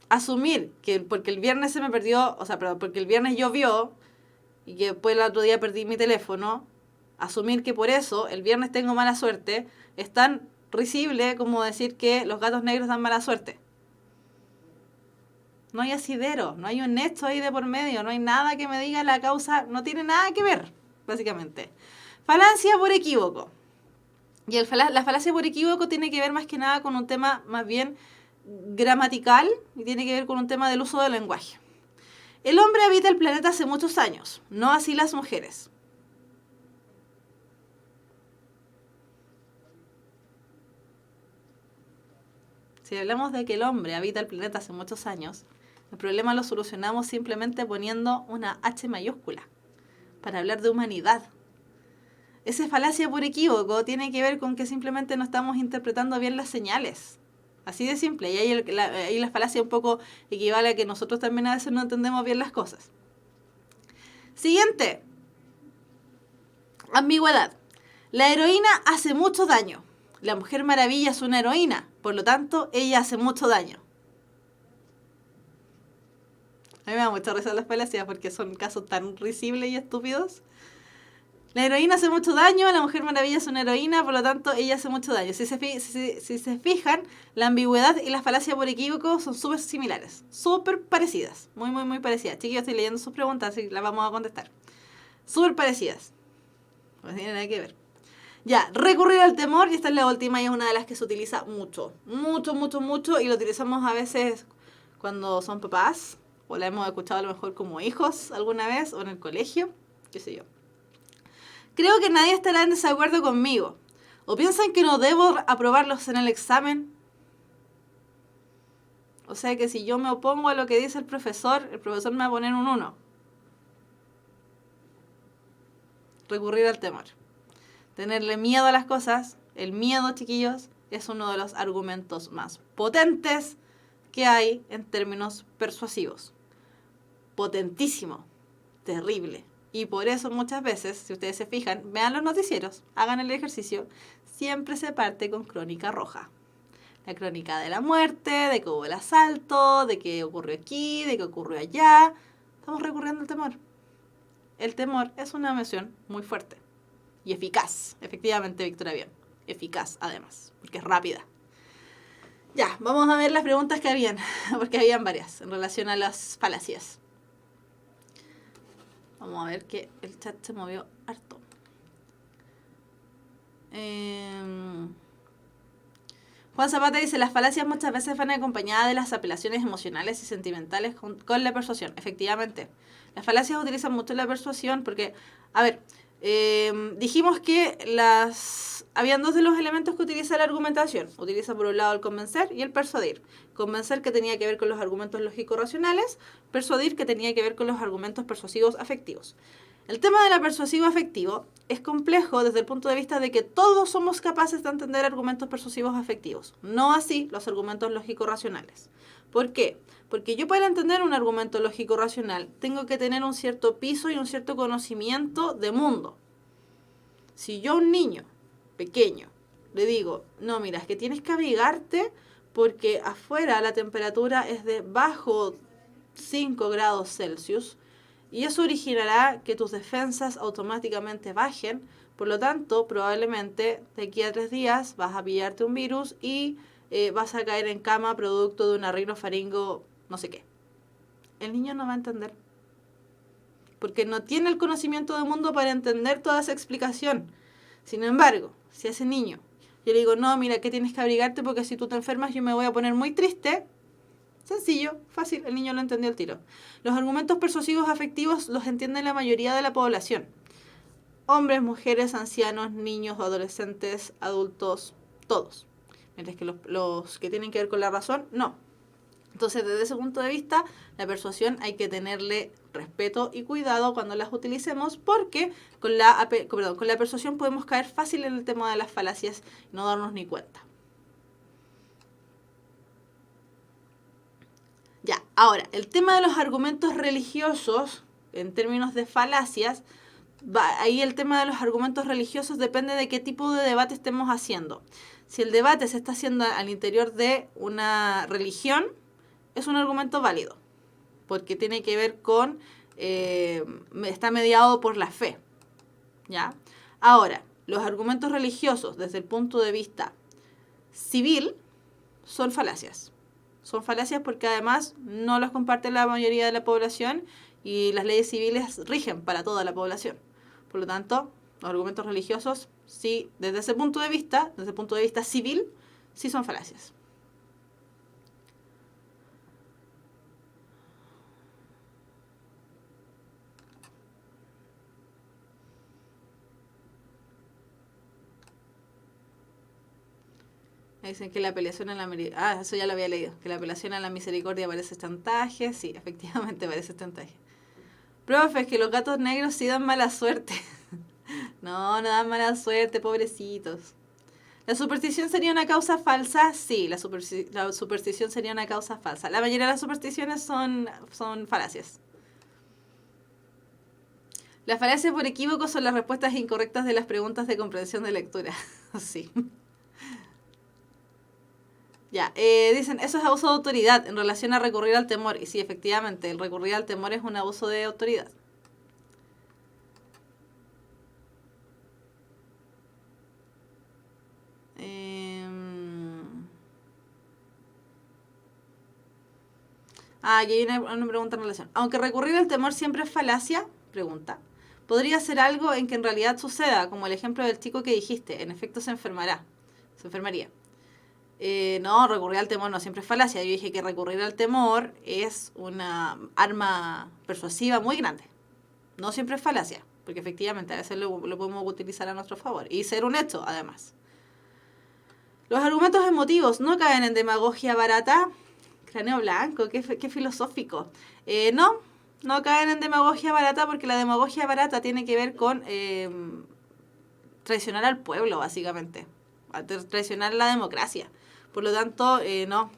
Asumir que porque el viernes se me perdió, porque el viernes llovió y que después el otro día perdí mi teléfono, asumir que por eso el viernes tengo mala suerte, es tan risible como decir que los gatos negros dan mala suerte. No hay asidero, no hay un hecho ahí de por medio, no hay nada que me diga la causa, no tiene nada que ver, básicamente. Falacia por equívoco. Y la falacia por equívoco tiene que ver más que nada con un tema más bien gramatical y tiene que ver con un tema del uso del lenguaje. El hombre habita el planeta hace muchos años, no así las mujeres. Si hablamos de que el hombre habita el planeta hace muchos años, el problema lo solucionamos simplemente poniendo una H mayúscula para hablar de humanidad. Esa falacia por equívoco tiene que ver con que simplemente no estamos interpretando bien las señales. Así de simple. Y ahí la falacia un poco equivale a que nosotros también a veces no entendemos bien las cosas. Siguiente. Ambigüedad. La heroína hace mucho daño. La Mujer Maravilla es una heroína. Por lo tanto, ella hace mucho daño. A mí me da mucha risa las falacias porque son casos tan risibles y estúpidos. La heroína hace mucho daño, la Mujer Maravilla es una heroína, por lo tanto, ella hace mucho daño. Si se fijan, la ambigüedad y la falacia por equívoco son súper similares, súper parecidas, muy, muy, muy parecidas. Chiquillos, estoy leyendo sus preguntas, así que las vamos a contestar. Súper parecidas. No tiene nada que ver. Ya, recurrir al temor, y esta es la última y es una de las que se utiliza mucho, mucho, mucho, mucho, y lo utilizamos a veces cuando son papás, o la hemos escuchado a lo mejor como hijos alguna vez, o en el colegio, qué sé yo. Creo que nadie estará en desacuerdo conmigo. ¿O piensan que no debo aprobarlos en el examen? O sea que si yo me opongo a lo que dice el profesor me va a poner un 1. Recurrir al temor. Tenerle miedo a las cosas. El miedo, chiquillos, es uno de los argumentos más potentes que hay en términos persuasivos. Potentísimo. Terrible. Y por eso muchas veces, si ustedes se fijan, vean los noticieros, hagan el ejercicio, siempre se parte con crónica roja. La crónica de la muerte, de que hubo el asalto, de que ocurrió aquí, de que ocurrió allá. Estamos recurriendo al temor. El temor es una emoción muy fuerte y eficaz. Efectivamente, Victoria, bien. Eficaz, además, porque es rápida. Ya, vamos a ver las preguntas que habían, porque habían varias en relación a las falacias. Vamos a ver que el chat se movió harto. Juan Zapata dice, las falacias muchas veces van acompañadas de las apelaciones emocionales y sentimentales con la persuasión. Efectivamente, las falacias utilizan mucho la persuasión porque, a ver, dijimos que habían dos de los elementos que utiliza la argumentación. Utiliza por un lado el convencer y el persuadir. Convencer, que tenía que ver con los argumentos lógico-racionales, persuadir, que tenía que ver con los argumentos persuasivos afectivos. El tema de la persuasivo afectivo es complejo desde el punto de vista de que todos somos capaces de entender argumentos persuasivos afectivos, no así los argumentos lógico-racionales. ¿Por qué? Porque yo para entender un argumento lógico-racional tengo que tener un cierto piso y un cierto conocimiento de mundo. Si yo a un niño pequeño le digo, no, mira, es que tienes que abrigarte porque afuera la temperatura es de bajo 5 grados Celsius y eso originará que tus defensas automáticamente bajen, por lo tanto, probablemente de aquí a 3 días vas a pillarte un virus y vas a caer en cama producto de un rinofaringo no sé qué. El niño no va a entender. Porque no tiene el conocimiento del mundo para entender toda esa explicación. Sin embargo, si a ese niño yo le digo, no, mira, que tienes que abrigarte porque si tú te enfermas yo me voy a poner muy triste. Sencillo, fácil, el niño lo entendió al tiro. Los argumentos persuasivos afectivos los entiende la mayoría de la población. Hombres, mujeres, ancianos, niños, adolescentes, adultos, todos. Mientras que los que tienen que ver con la razón, no. Entonces, desde ese punto de vista, la persuasión hay que tenerle respeto y cuidado cuando las utilicemos, porque con la persuasión podemos caer fácil en el tema de las falacias y no darnos ni cuenta. Ya, ahora, el tema de los argumentos religiosos, en términos de falacias, ahí el tema de los argumentos religiosos depende de qué tipo de debate estemos haciendo. Si el debate se está haciendo al interior de una religión, es un argumento válido, porque tiene que ver con, está mediado por la fe, ¿ya? Ahora, los argumentos religiosos desde el punto de vista civil son falacias. Son falacias porque además no los comparte la mayoría de la población y las leyes civiles rigen para toda la población. Por lo tanto, los argumentos religiosos, sí, desde el punto de vista civil, sí son falacias. Dicen que la apelación a la eso ya lo había leído. Que la apelación a la misericordia parece chantaje. Sí, efectivamente parece chantaje. Profe, es que los gatos negros sí dan mala suerte. No dan mala suerte, pobrecitos. ¿La superstición sería una causa falsa? Sí, la superstición sería una causa falsa. La mayoría de las supersticiones son falacias. Las falacias por equívoco son las respuestas incorrectas de las preguntas de comprensión de lectura. Sí. Ya, dicen, eso es abuso de autoridad en relación a recurrir al temor. Y sí, efectivamente, el recurrir al temor es un abuso de autoridad. Aquí hay una pregunta en relación. Aunque recurrir al temor siempre es falacia, pregunta, ¿podría ser algo en que en realidad suceda? Como el ejemplo del chico que dijiste, en efecto se enfermaría. No, recurrir al temor no siempre es falacia. Yo dije que recurrir al temor es una arma persuasiva muy grande. No siempre es falacia, porque efectivamente a veces lo podemos utilizar a nuestro favor. Y ser un hecho, además. Los argumentos emotivos no caen en demagogia barata. Cráneo blanco, qué filosófico. No caen en demagogia barata porque la demagogia barata tiene que ver con traicionar al pueblo, básicamente. Traicionar la democracia. Por lo tanto, no.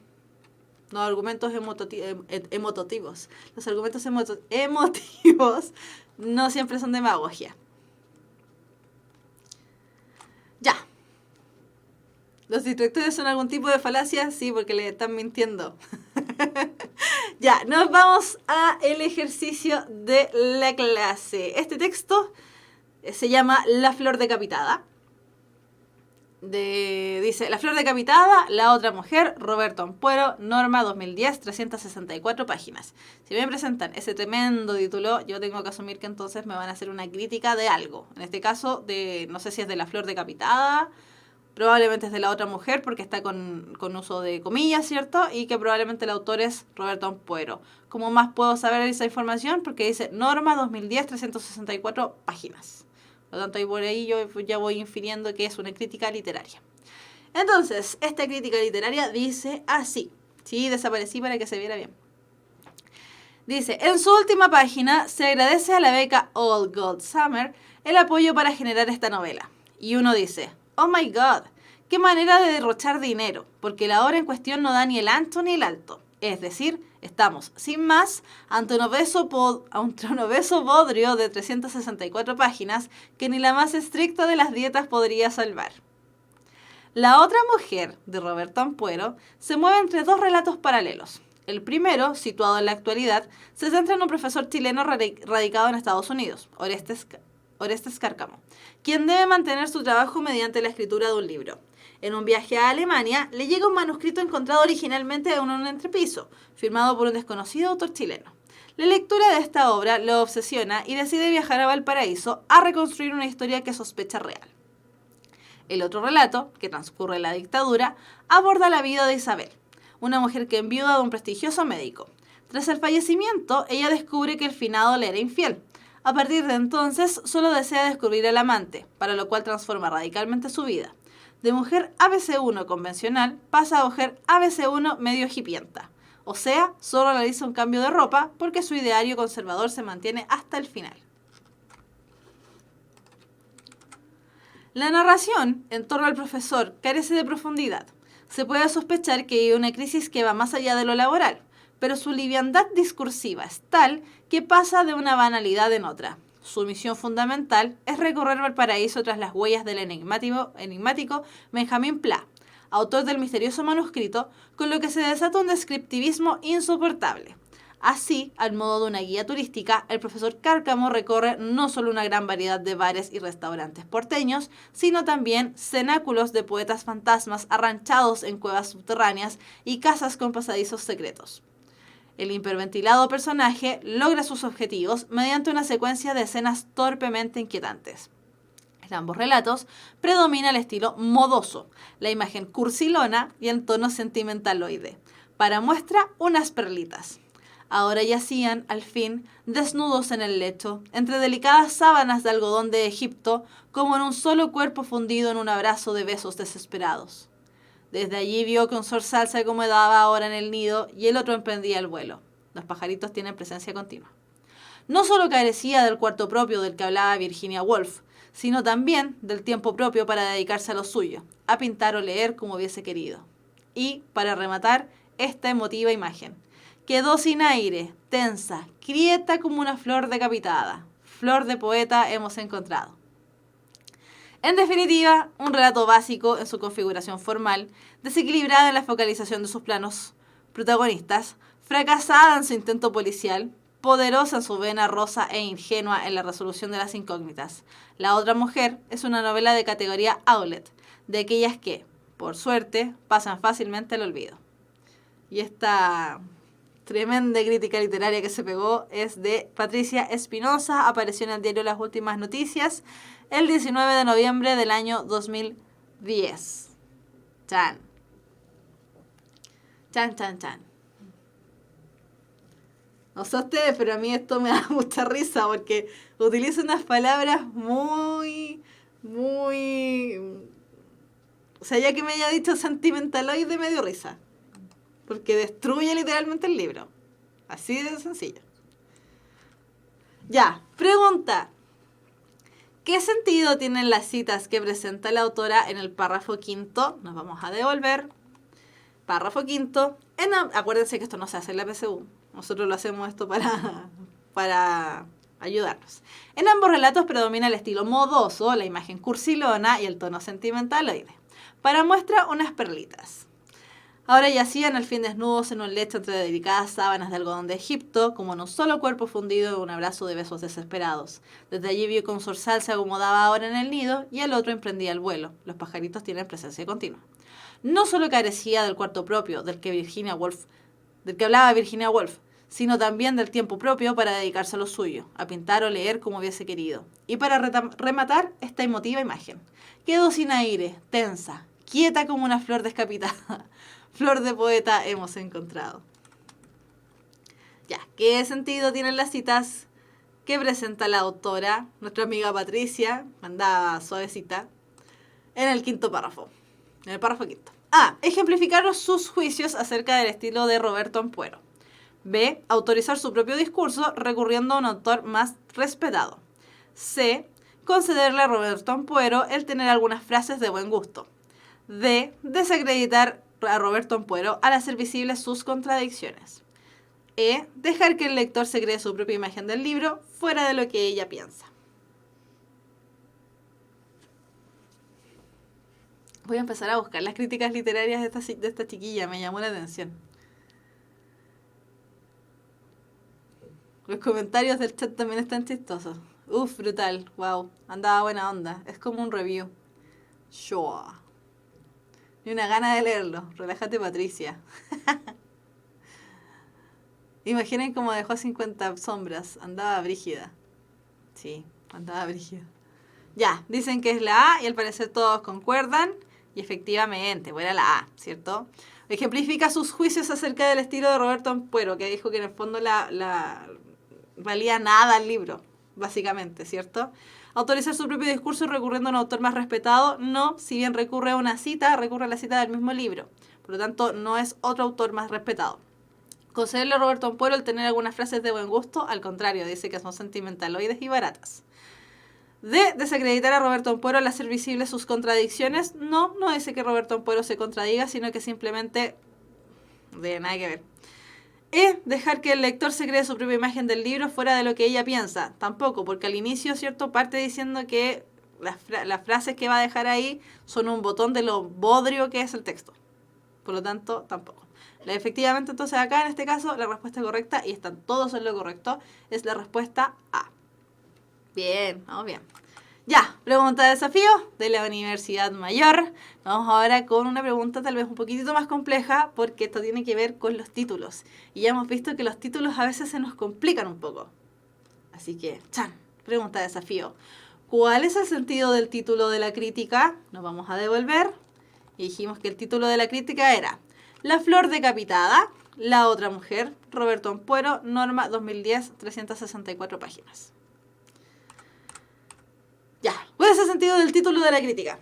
Los argumentos emotivos. Los argumentos emotivos no siempre son demagogia. Ya. ¿Los distractores son algún tipo de falacia? Sí, porque le están mintiendo. Ya, nos vamos a el ejercicio de la clase. Este texto se llama La flor decapitada. Dice, La flor decapitada, la otra mujer, Roberto Ampuero, Norma 2010, 364 páginas. Si me presentan ese tremendo título, yo tengo que asumir que entonces me van a hacer una crítica de algo. En este caso, no sé si es de La flor decapitada, probablemente es de la otra mujer porque está con uso de comillas, ¿cierto? Y que probablemente el autor es Roberto Ampuero. ¿Cómo más puedo saber esa información? Porque dice Norma 2010, 364 páginas. Por lo tanto, ahí por ahí yo ya voy infiriendo que es una crítica literaria. Entonces, esta crítica literaria dice así. Sí, desaparecí para que se viera bien. Dice, en su última página se agradece a la beca All Gold Summer el apoyo para generar esta novela. Y uno dice, oh my god, qué manera de derrochar dinero, porque la obra en cuestión no da ni el ancho ni el alto. Es decir, estamos, sin más, ante un obeso bodrio de 364 páginas que ni la más estricta de las dietas podría salvar. La otra mujer, de Roberto Ampuero, se mueve entre dos relatos paralelos. El primero, situado en la actualidad, se centra en un profesor chileno radicado en Estados Unidos, Orestes Cárcamo, quien debe mantener su trabajo mediante la escritura de un libro. En un viaje a Alemania, le llega un manuscrito encontrado originalmente en un entrepiso, firmado por un desconocido autor chileno. La lectura de esta obra lo obsesiona y decide viajar a Valparaíso a reconstruir una historia que sospecha real. El otro relato, que transcurre en la dictadura, aborda la vida de Isabel, una mujer que enviuda de un prestigioso médico. Tras el fallecimiento, ella descubre que el finado le era infiel. A partir de entonces, solo desea descubrir al amante, para lo cual transforma radicalmente su vida. De mujer ABC1 convencional pasa a mujer ABC1 medio hipienta. O sea, solo realiza un cambio de ropa porque su ideario conservador se mantiene hasta el final. La narración en torno al profesor carece de profundidad. Se puede sospechar que hay una crisis que va más allá de lo laboral, pero su liviandad discursiva es tal que pasa de una banalidad en otra. Su misión fundamental es recorrer Valparaíso tras las huellas del enigmático Benjamín Pla, autor del misterioso manuscrito, con lo que se desata un descriptivismo insoportable. Así, al modo de una guía turística, el profesor Cárcamo recorre no solo una gran variedad de bares y restaurantes porteños, sino también cenáculos de poetas fantasmas arranchados en cuevas subterráneas y casas con pasadizos secretos. El hiperventilado personaje logra sus objetivos mediante una secuencia de escenas torpemente inquietantes. En ambos relatos predomina el estilo modoso, la imagen cursilona y el tono sentimentaloide. Para muestra, unas perlitas. Ahora yacían, al fin, desnudos en el lecho, entre delicadas sábanas de algodón de Egipto, como en un solo cuerpo fundido en un abrazo de besos desesperados. Desde allí vio que un zorzal se acomodaba ahora en el nido y el otro emprendía el vuelo. Los pajaritos tienen presencia continua. No solo carecía del cuarto propio del que hablaba Virginia Woolf, sino también del tiempo propio para dedicarse a lo suyo, a pintar o leer como hubiese querido. Y, para rematar, esta emotiva imagen. Quedó sin aire, tensa, quieta como una flor decapitada. Flor de poeta hemos encontrado. En definitiva, un relato básico en su configuración formal, desequilibrada en la focalización de sus planos protagonistas, fracasada en su intento policial, poderosa en su vena rosa e ingenua en la resolución de las incógnitas. La otra mujer es una novela de categoría outlet, de aquellas que, por suerte, pasan fácilmente al olvido. Y esta tremenda crítica literaria que se pegó es de Patricia Espinosa, apareció en el diario Las Últimas Noticias el 19 de noviembre del año 2010. Chan. Chan, chan, chan. No sé ustedes, pero a mí esto me da mucha risa porque utiliza unas palabras muy... O sea, ya que me haya dicho sentimentaloide, me dio risa. Porque destruye literalmente el libro. Así de sencillo. Ya, pregunta. ¿Qué sentido tienen las citas que presenta la autora en el párrafo quinto? Nos vamos a devolver. Párrafo quinto. Acuérdense que esto no se hace en la PSU. Nosotros lo hacemos esto para ayudarnos. En ambos relatos predomina el estilo modoso, la imagen cursilona y el tono sentimentaloide. Para muestra, unas perlitas. Ahora yacían al fin desnudos en un lecho entre delicadas sábanas de algodón de Egipto, como en un solo cuerpo fundido en un abrazo de besos desesperados. Desde allí vio que un zorzal se acomodaba ahora en el nido y el otro emprendía el vuelo. Los pajaritos tienen presencia continua. No solo carecía del cuarto propio del que hablaba Virginia Woolf, sino también del tiempo propio para dedicarse a lo suyo, a pintar o leer como hubiese querido. Y para rematar esta emotiva imagen. Quedó sin aire, tensa, quieta como una flor descapitada. Flor de poeta hemos encontrado. Ya, ¿qué sentido tienen las citas que presenta la autora, nuestra amiga Patricia, mandada suavecita, en el quinto párrafo? En el párrafo quinto. A. Ejemplificar sus juicios acerca del estilo de Roberto Ampuero. B. Autorizar su propio discurso recurriendo a un autor más respetado. C. Concederle a Roberto Ampuero el tener algunas frases de buen gusto. D. Desacreditar a Roberto Ampuero al hacer visibles sus contradicciones. E. Dejar que el lector se cree su propia imagen del libro fuera de lo que ella piensa. Voy a empezar a buscar las críticas literarias de esta chiquilla, me llamó la atención. Los comentarios del chat también están chistosos. Uf, brutal, wow, andaba buena onda. Es como un review. Sure. Ni una gana de leerlo. Relájate, Patricia. Imaginen cómo dejó 50 sombras. Andaba brígida. Sí, andaba brígida. Ya, dicen que es la A y al parecer todos concuerdan. Y efectivamente, era la A, ¿cierto? Ejemplifica sus juicios acerca del estilo de Roberto Ampuero, que dijo que en el fondo valía nada el libro, básicamente, ¿cierto? Autorizar su propio discurso recurriendo a un autor más respetado, no, si bien recurre a una cita, recurre a la cita del mismo libro. Por lo tanto, no es otro autor más respetado. Concederle a Roberto Ampuero el tener algunas frases de buen gusto, al contrario, dice que son sentimentaloides y baratas. D. Desacreditar a Roberto Ampuero al hacer visibles sus contradicciones. No dice que Roberto Ampuero se contradiga, sino que simplemente de nada que ver. E. Dejar que el lector se cree su propia imagen del libro fuera de lo que ella piensa. Tampoco, porque al inicio, ¿cierto? Parte diciendo que las frases que va a dejar ahí son un botón de lo bodrio que es el texto. Por lo tanto, tampoco. Efectivamente, entonces acá en este caso, la respuesta correcta, y están todos en lo correcto, es la respuesta A. Bien, vamos bien. Ya, pregunta de desafío de la Universidad Mayor. Vamos ahora con una pregunta tal vez un poquitito más compleja, porque esto tiene que ver con los títulos. Y ya hemos visto que los títulos a veces se nos complican un poco. Así que, pregunta de desafío. ¿Cuál es el sentido del título de la crítica? Nos vamos a devolver. Y dijimos que el título de la crítica era La flor decapitada, la otra mujer, Roberto Ampuero, Norma 2010, 364 páginas. Ya, ¿cuál es el sentido del título de la crítica?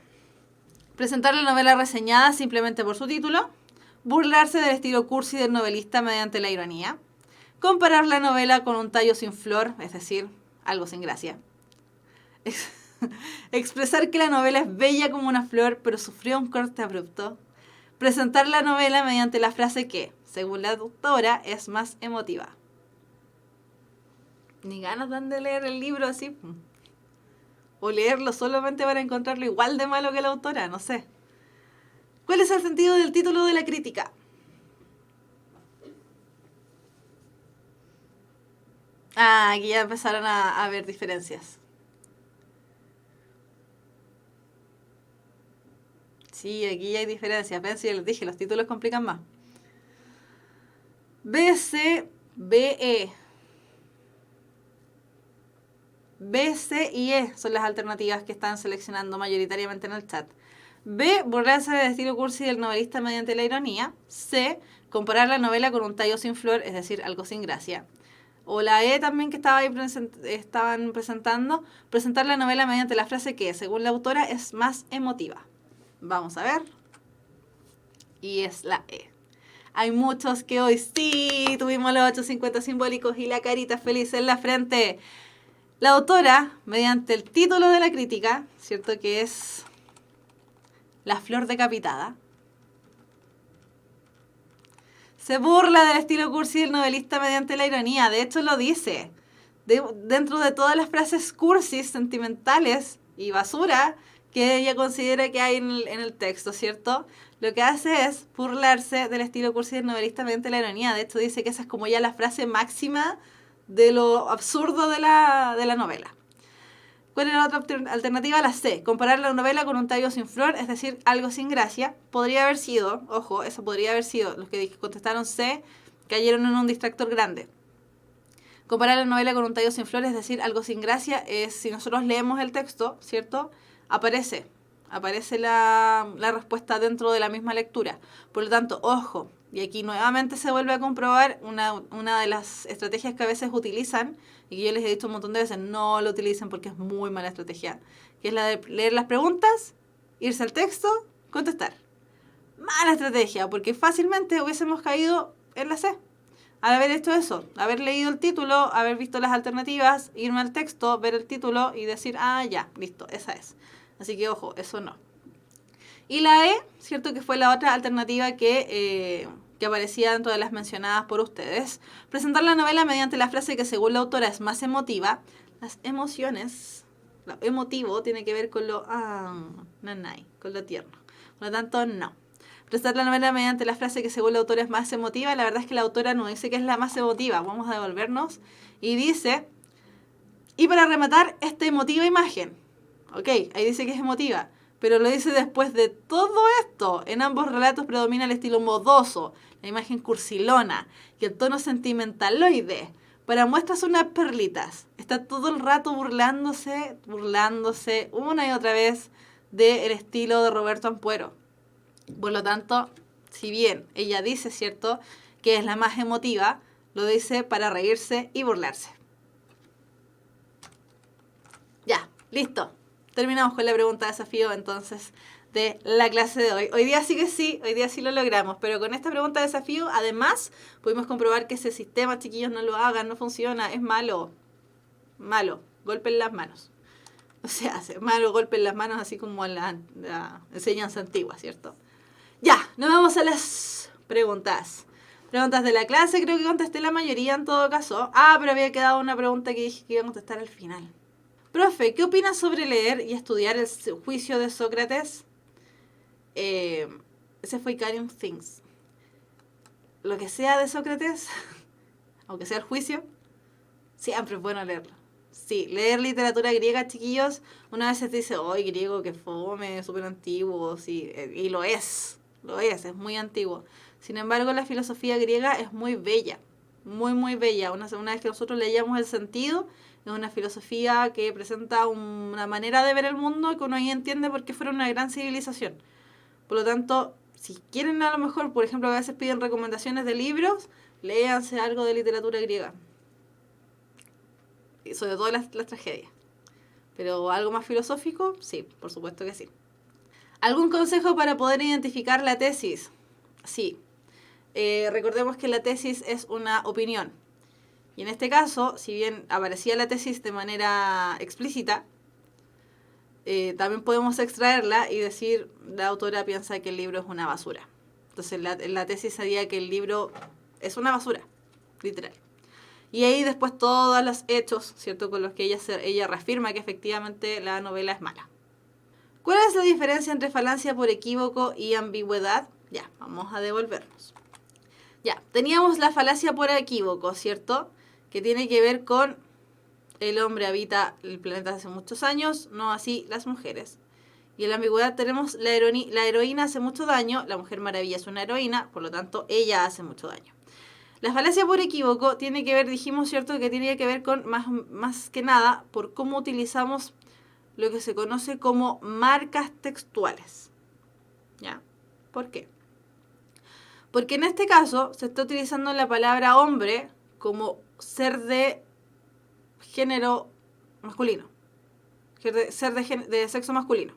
Presentar la novela reseñada simplemente por su título, burlarse del estilo cursi del novelista mediante la ironía, comparar la novela con un tallo sin flor, es decir, algo sin gracia, expresar que la novela es bella como una flor pero sufrió un corte abrupto, presentar la novela mediante la frase que, según la autora, es más emotiva. Ni ganas dan de leer el libro así. O leerlo solamente para encontrarlo igual de malo que la autora, no sé. ¿Cuál es el sentido del título de la crítica? Aquí ya empezaron a haber diferencias. Sí, aquí ya hay diferencias. Ven, si ya les dije, los títulos complican más. B, C, B, E. B, C y E son las alternativas que están seleccionando mayoritariamente en el chat. B, burlarse del estilo cursi del novelista mediante la ironía. C, comparar la novela con un tallo sin flor, es decir, algo sin gracia. O la E también que estaban presentando, presentar la novela mediante la frase que, según la autora, es más emotiva. Vamos a ver. Y es la E. Hay muchos que hoy sí tuvimos los 850 simbólicos y la carita feliz en la frente. La autora, mediante el título de la crítica, ¿cierto? Que es La flor decapitada, se burla del estilo cursi del novelista mediante la ironía. De hecho, lo dice. Dentro de todas las frases cursis, sentimentales y basura que ella considera que hay en el texto, ¿cierto? Lo que hace es burlarse del estilo cursi del novelista mediante la ironía. De hecho, dice que esa es como ya la frase máxima de lo absurdo de la novela. ¿Cuál era la otra alternativa? La C. Comparar la novela con un tallo sin flor, es decir, algo sin gracia. Podría haber sido, ojo, eso podría haber sido, los que contestaron C cayeron en un distractor grande. Comparar la novela con un tallo sin flor, es decir, algo sin gracia, es si nosotros leemos el texto, ¿cierto? Aparece la respuesta dentro de la misma lectura. Por lo tanto, ojo, y aquí nuevamente se vuelve a comprobar una de las estrategias que a veces utilizan, y que yo les he dicho un montón de veces, no lo utilicen porque es muy mala estrategia, que es la de leer las preguntas, irse al texto, contestar. Mala estrategia, porque fácilmente hubiésemos caído en la C. Al haber hecho eso, haber leído el título, haber visto las alternativas, irme al texto, ver el título y decir, ya, listo, esa es. Así que ojo, eso no. Y la E, ¿cierto? Que fue la otra alternativa que aparecía dentro de las mencionadas por ustedes. Presentar la novela mediante la frase que según la autora es más emotiva. Las emociones, lo emotivo tiene que ver con lo nanay, con lo tierno. Por lo tanto, no. Presentar la novela mediante la frase que según la autora es más emotiva. La verdad es que la autora no dice que es la más emotiva. Vamos a devolvernos. Y dice, y para rematar, esta emotiva imagen. Ok, ahí dice que es emotiva. Pero lo dice después de todo esto. En ambos relatos predomina el estilo modoso, la imagen cursilona y el tono sentimentaloide. Para muestras unas perlitas. Está todo el rato burlándose una y otra vez del estilo de Roberto Ampuero. Por lo tanto, si bien ella dice, ¿cierto?, que es la más emotiva, lo dice para reírse y burlarse. Ya, listo. Terminamos con la pregunta de desafío entonces de la clase de hoy. Hoy día sí lo logramos, pero con esta pregunta de desafío, además, pudimos comprobar que ese sistema, chiquillos, no lo hagan, no funciona, es malo, golpe en las manos. O sea, hace malo golpe en las manos, así como en la enseñanza antigua, ¿cierto? Ya, nos vamos a las preguntas. Preguntas de la clase, creo que contesté la mayoría en todo caso. Pero había quedado una pregunta que dije que iba a contestar al final. Profe, ¿qué opinas sobre leer y estudiar el juicio de Sócrates? Ese fue Icarium Things. Lo que sea de Sócrates, aunque sea el juicio, siempre es bueno leerlo. Sí, leer literatura griega, chiquillos, una vez se dice, ¡ay, griego, qué fome, súper antiguo! Sí, y lo es muy antiguo. Sin embargo, la filosofía griega es muy bella, muy, muy bella. Una vez que nosotros leíamos el sentido, es una filosofía que presenta una manera de ver el mundo que uno ahí entiende porque fueron una gran civilización. Por lo tanto, si quieren a lo mejor, por ejemplo, a veces piden recomendaciones de libros, léanse algo de literatura griega. Y sobre todo las tragedias. Pero algo más filosófico, sí, por supuesto que sí. ¿Algún consejo para poder identificar la tesis? Sí. Recordemos que la tesis es una opinión. Y en este caso, si bien aparecía la tesis de manera explícita, también podemos extraerla y decir, la autora piensa que el libro es una basura. Entonces la tesis sería que el libro es una basura, literal. Y ahí después todos los hechos, ¿cierto?, con los que ella reafirma que efectivamente la novela es mala. ¿Cuál es la diferencia entre falacia por equívoco y ambigüedad? Ya, vamos a devolvernos. Ya, teníamos la falacia por equívoco, ¿cierto?, que tiene que ver con el hombre habita el planeta hace muchos años, no así las mujeres. Y en la ambigüedad tenemos la heroína hace mucho daño, la Mujer Maravilla es una heroína, por lo tanto ella hace mucho daño. La falacia por equívoco tiene que ver, dijimos, ¿cierto?, que tiene que ver con más que nada por cómo utilizamos lo que se conoce como marcas textuales. ¿Ya? ¿Por qué? Porque en este caso se está utilizando la palabra hombre como ser de género masculino, ser de sexo masculino.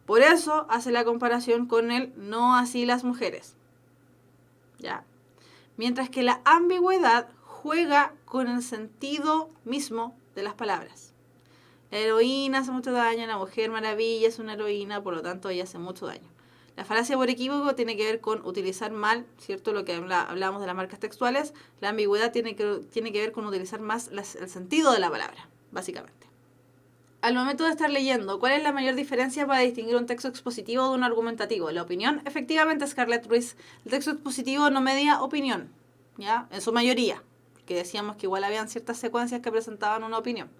Por eso hace la comparación con el no así las mujeres. ¿Ya? Mientras que la ambigüedad juega con el sentido mismo de las palabras. La heroína hace mucho daño, la Mujer Maravilla es una heroína, por lo tanto ella hace mucho daño. La falacia por equívoco tiene que ver con utilizar mal, ¿cierto?, lo que hablábamos de las marcas textuales. La ambigüedad tiene que ver con utilizar más el sentido de la palabra, básicamente. Al momento de estar leyendo, ¿cuál es la mayor diferencia para distinguir un texto expositivo de un argumentativo? La opinión. Efectivamente, Scarlett Ruiz, el texto expositivo no media opinión, ¿ya?, en su mayoría, porque decíamos que igual habían ciertas secuencias que presentaban una opinión.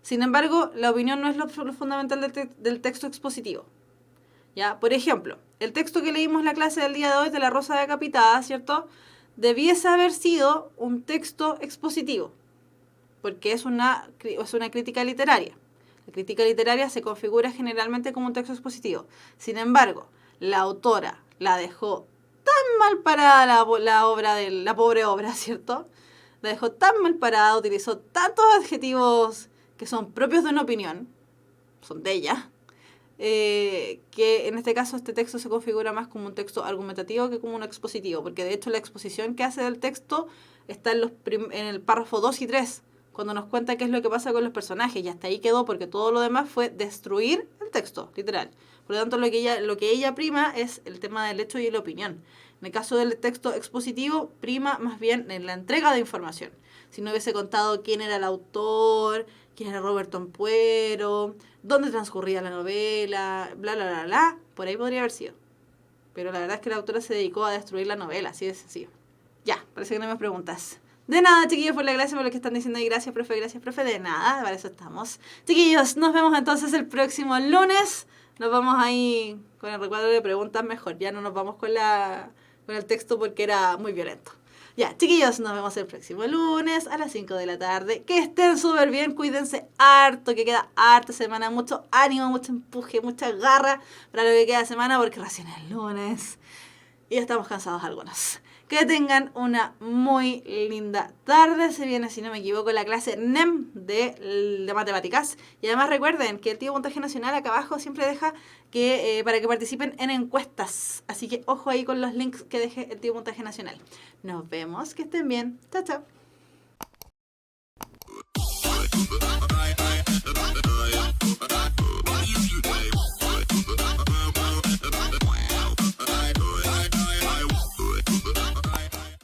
Sin embargo, la opinión no es lo fundamental del texto expositivo. ¿Ya? Por ejemplo, el texto que leímos en la clase del día de hoy de La Rosa Decapitada, ¿cierto?, debiese haber sido un texto expositivo, porque es una crítica literaria. La crítica literaria se configura generalmente como un texto expositivo. Sin embargo, la autora la dejó tan mal parada la pobre obra, ¿cierto? La dejó tan mal parada, utilizó tantos adjetivos que son propios de una opinión, son de ella, que en este caso este texto se configura más como un texto argumentativo que como un expositivo, porque de hecho la exposición que hace del texto está en el párrafo 2 y 3, cuando nos cuenta qué es lo que pasa con los personajes, y hasta ahí quedó, porque todo lo demás fue destruir el texto, literal. Por lo tanto, lo que ella prima es el tema del hecho y la opinión. En el caso del texto expositivo, prima más bien en la entrega de información. Si no hubiese contado quién era el autor, quién era Roberto Ampuero, dónde transcurría la novela, bla, bla, bla, bla, por ahí podría haber sido. Pero la verdad es que la autora se dedicó a destruir la novela, así de sencillo. Ya, parece que no hay más preguntas. De nada, chiquillos, por la gracia, por lo que están diciendo ahí. Gracias, profe, de nada, para eso estamos. Chiquillos, nos vemos entonces el próximo lunes. Nos vamos ahí con el recuadro de preguntas mejor. Ya no nos vamos con el texto porque era muy violento. Ya, chiquillos, nos vemos el próximo lunes a las 5 de la tarde. Que estén súper bien, cuídense harto, que queda harta semana. Mucho ánimo, mucho empuje, mucha garra para lo que queda de semana porque recién es lunes. Y ya estamos cansados algunos. Que tengan una muy linda tarde. Se viene, si no me equivoco, la clase NEM de matemáticas. Y además recuerden que el tío Puntaje Nacional acá abajo siempre deja que para que participen en encuestas. Así que ojo ahí con los links que deje el tío Puntaje Nacional. Nos vemos, que estén bien. Chao, chao.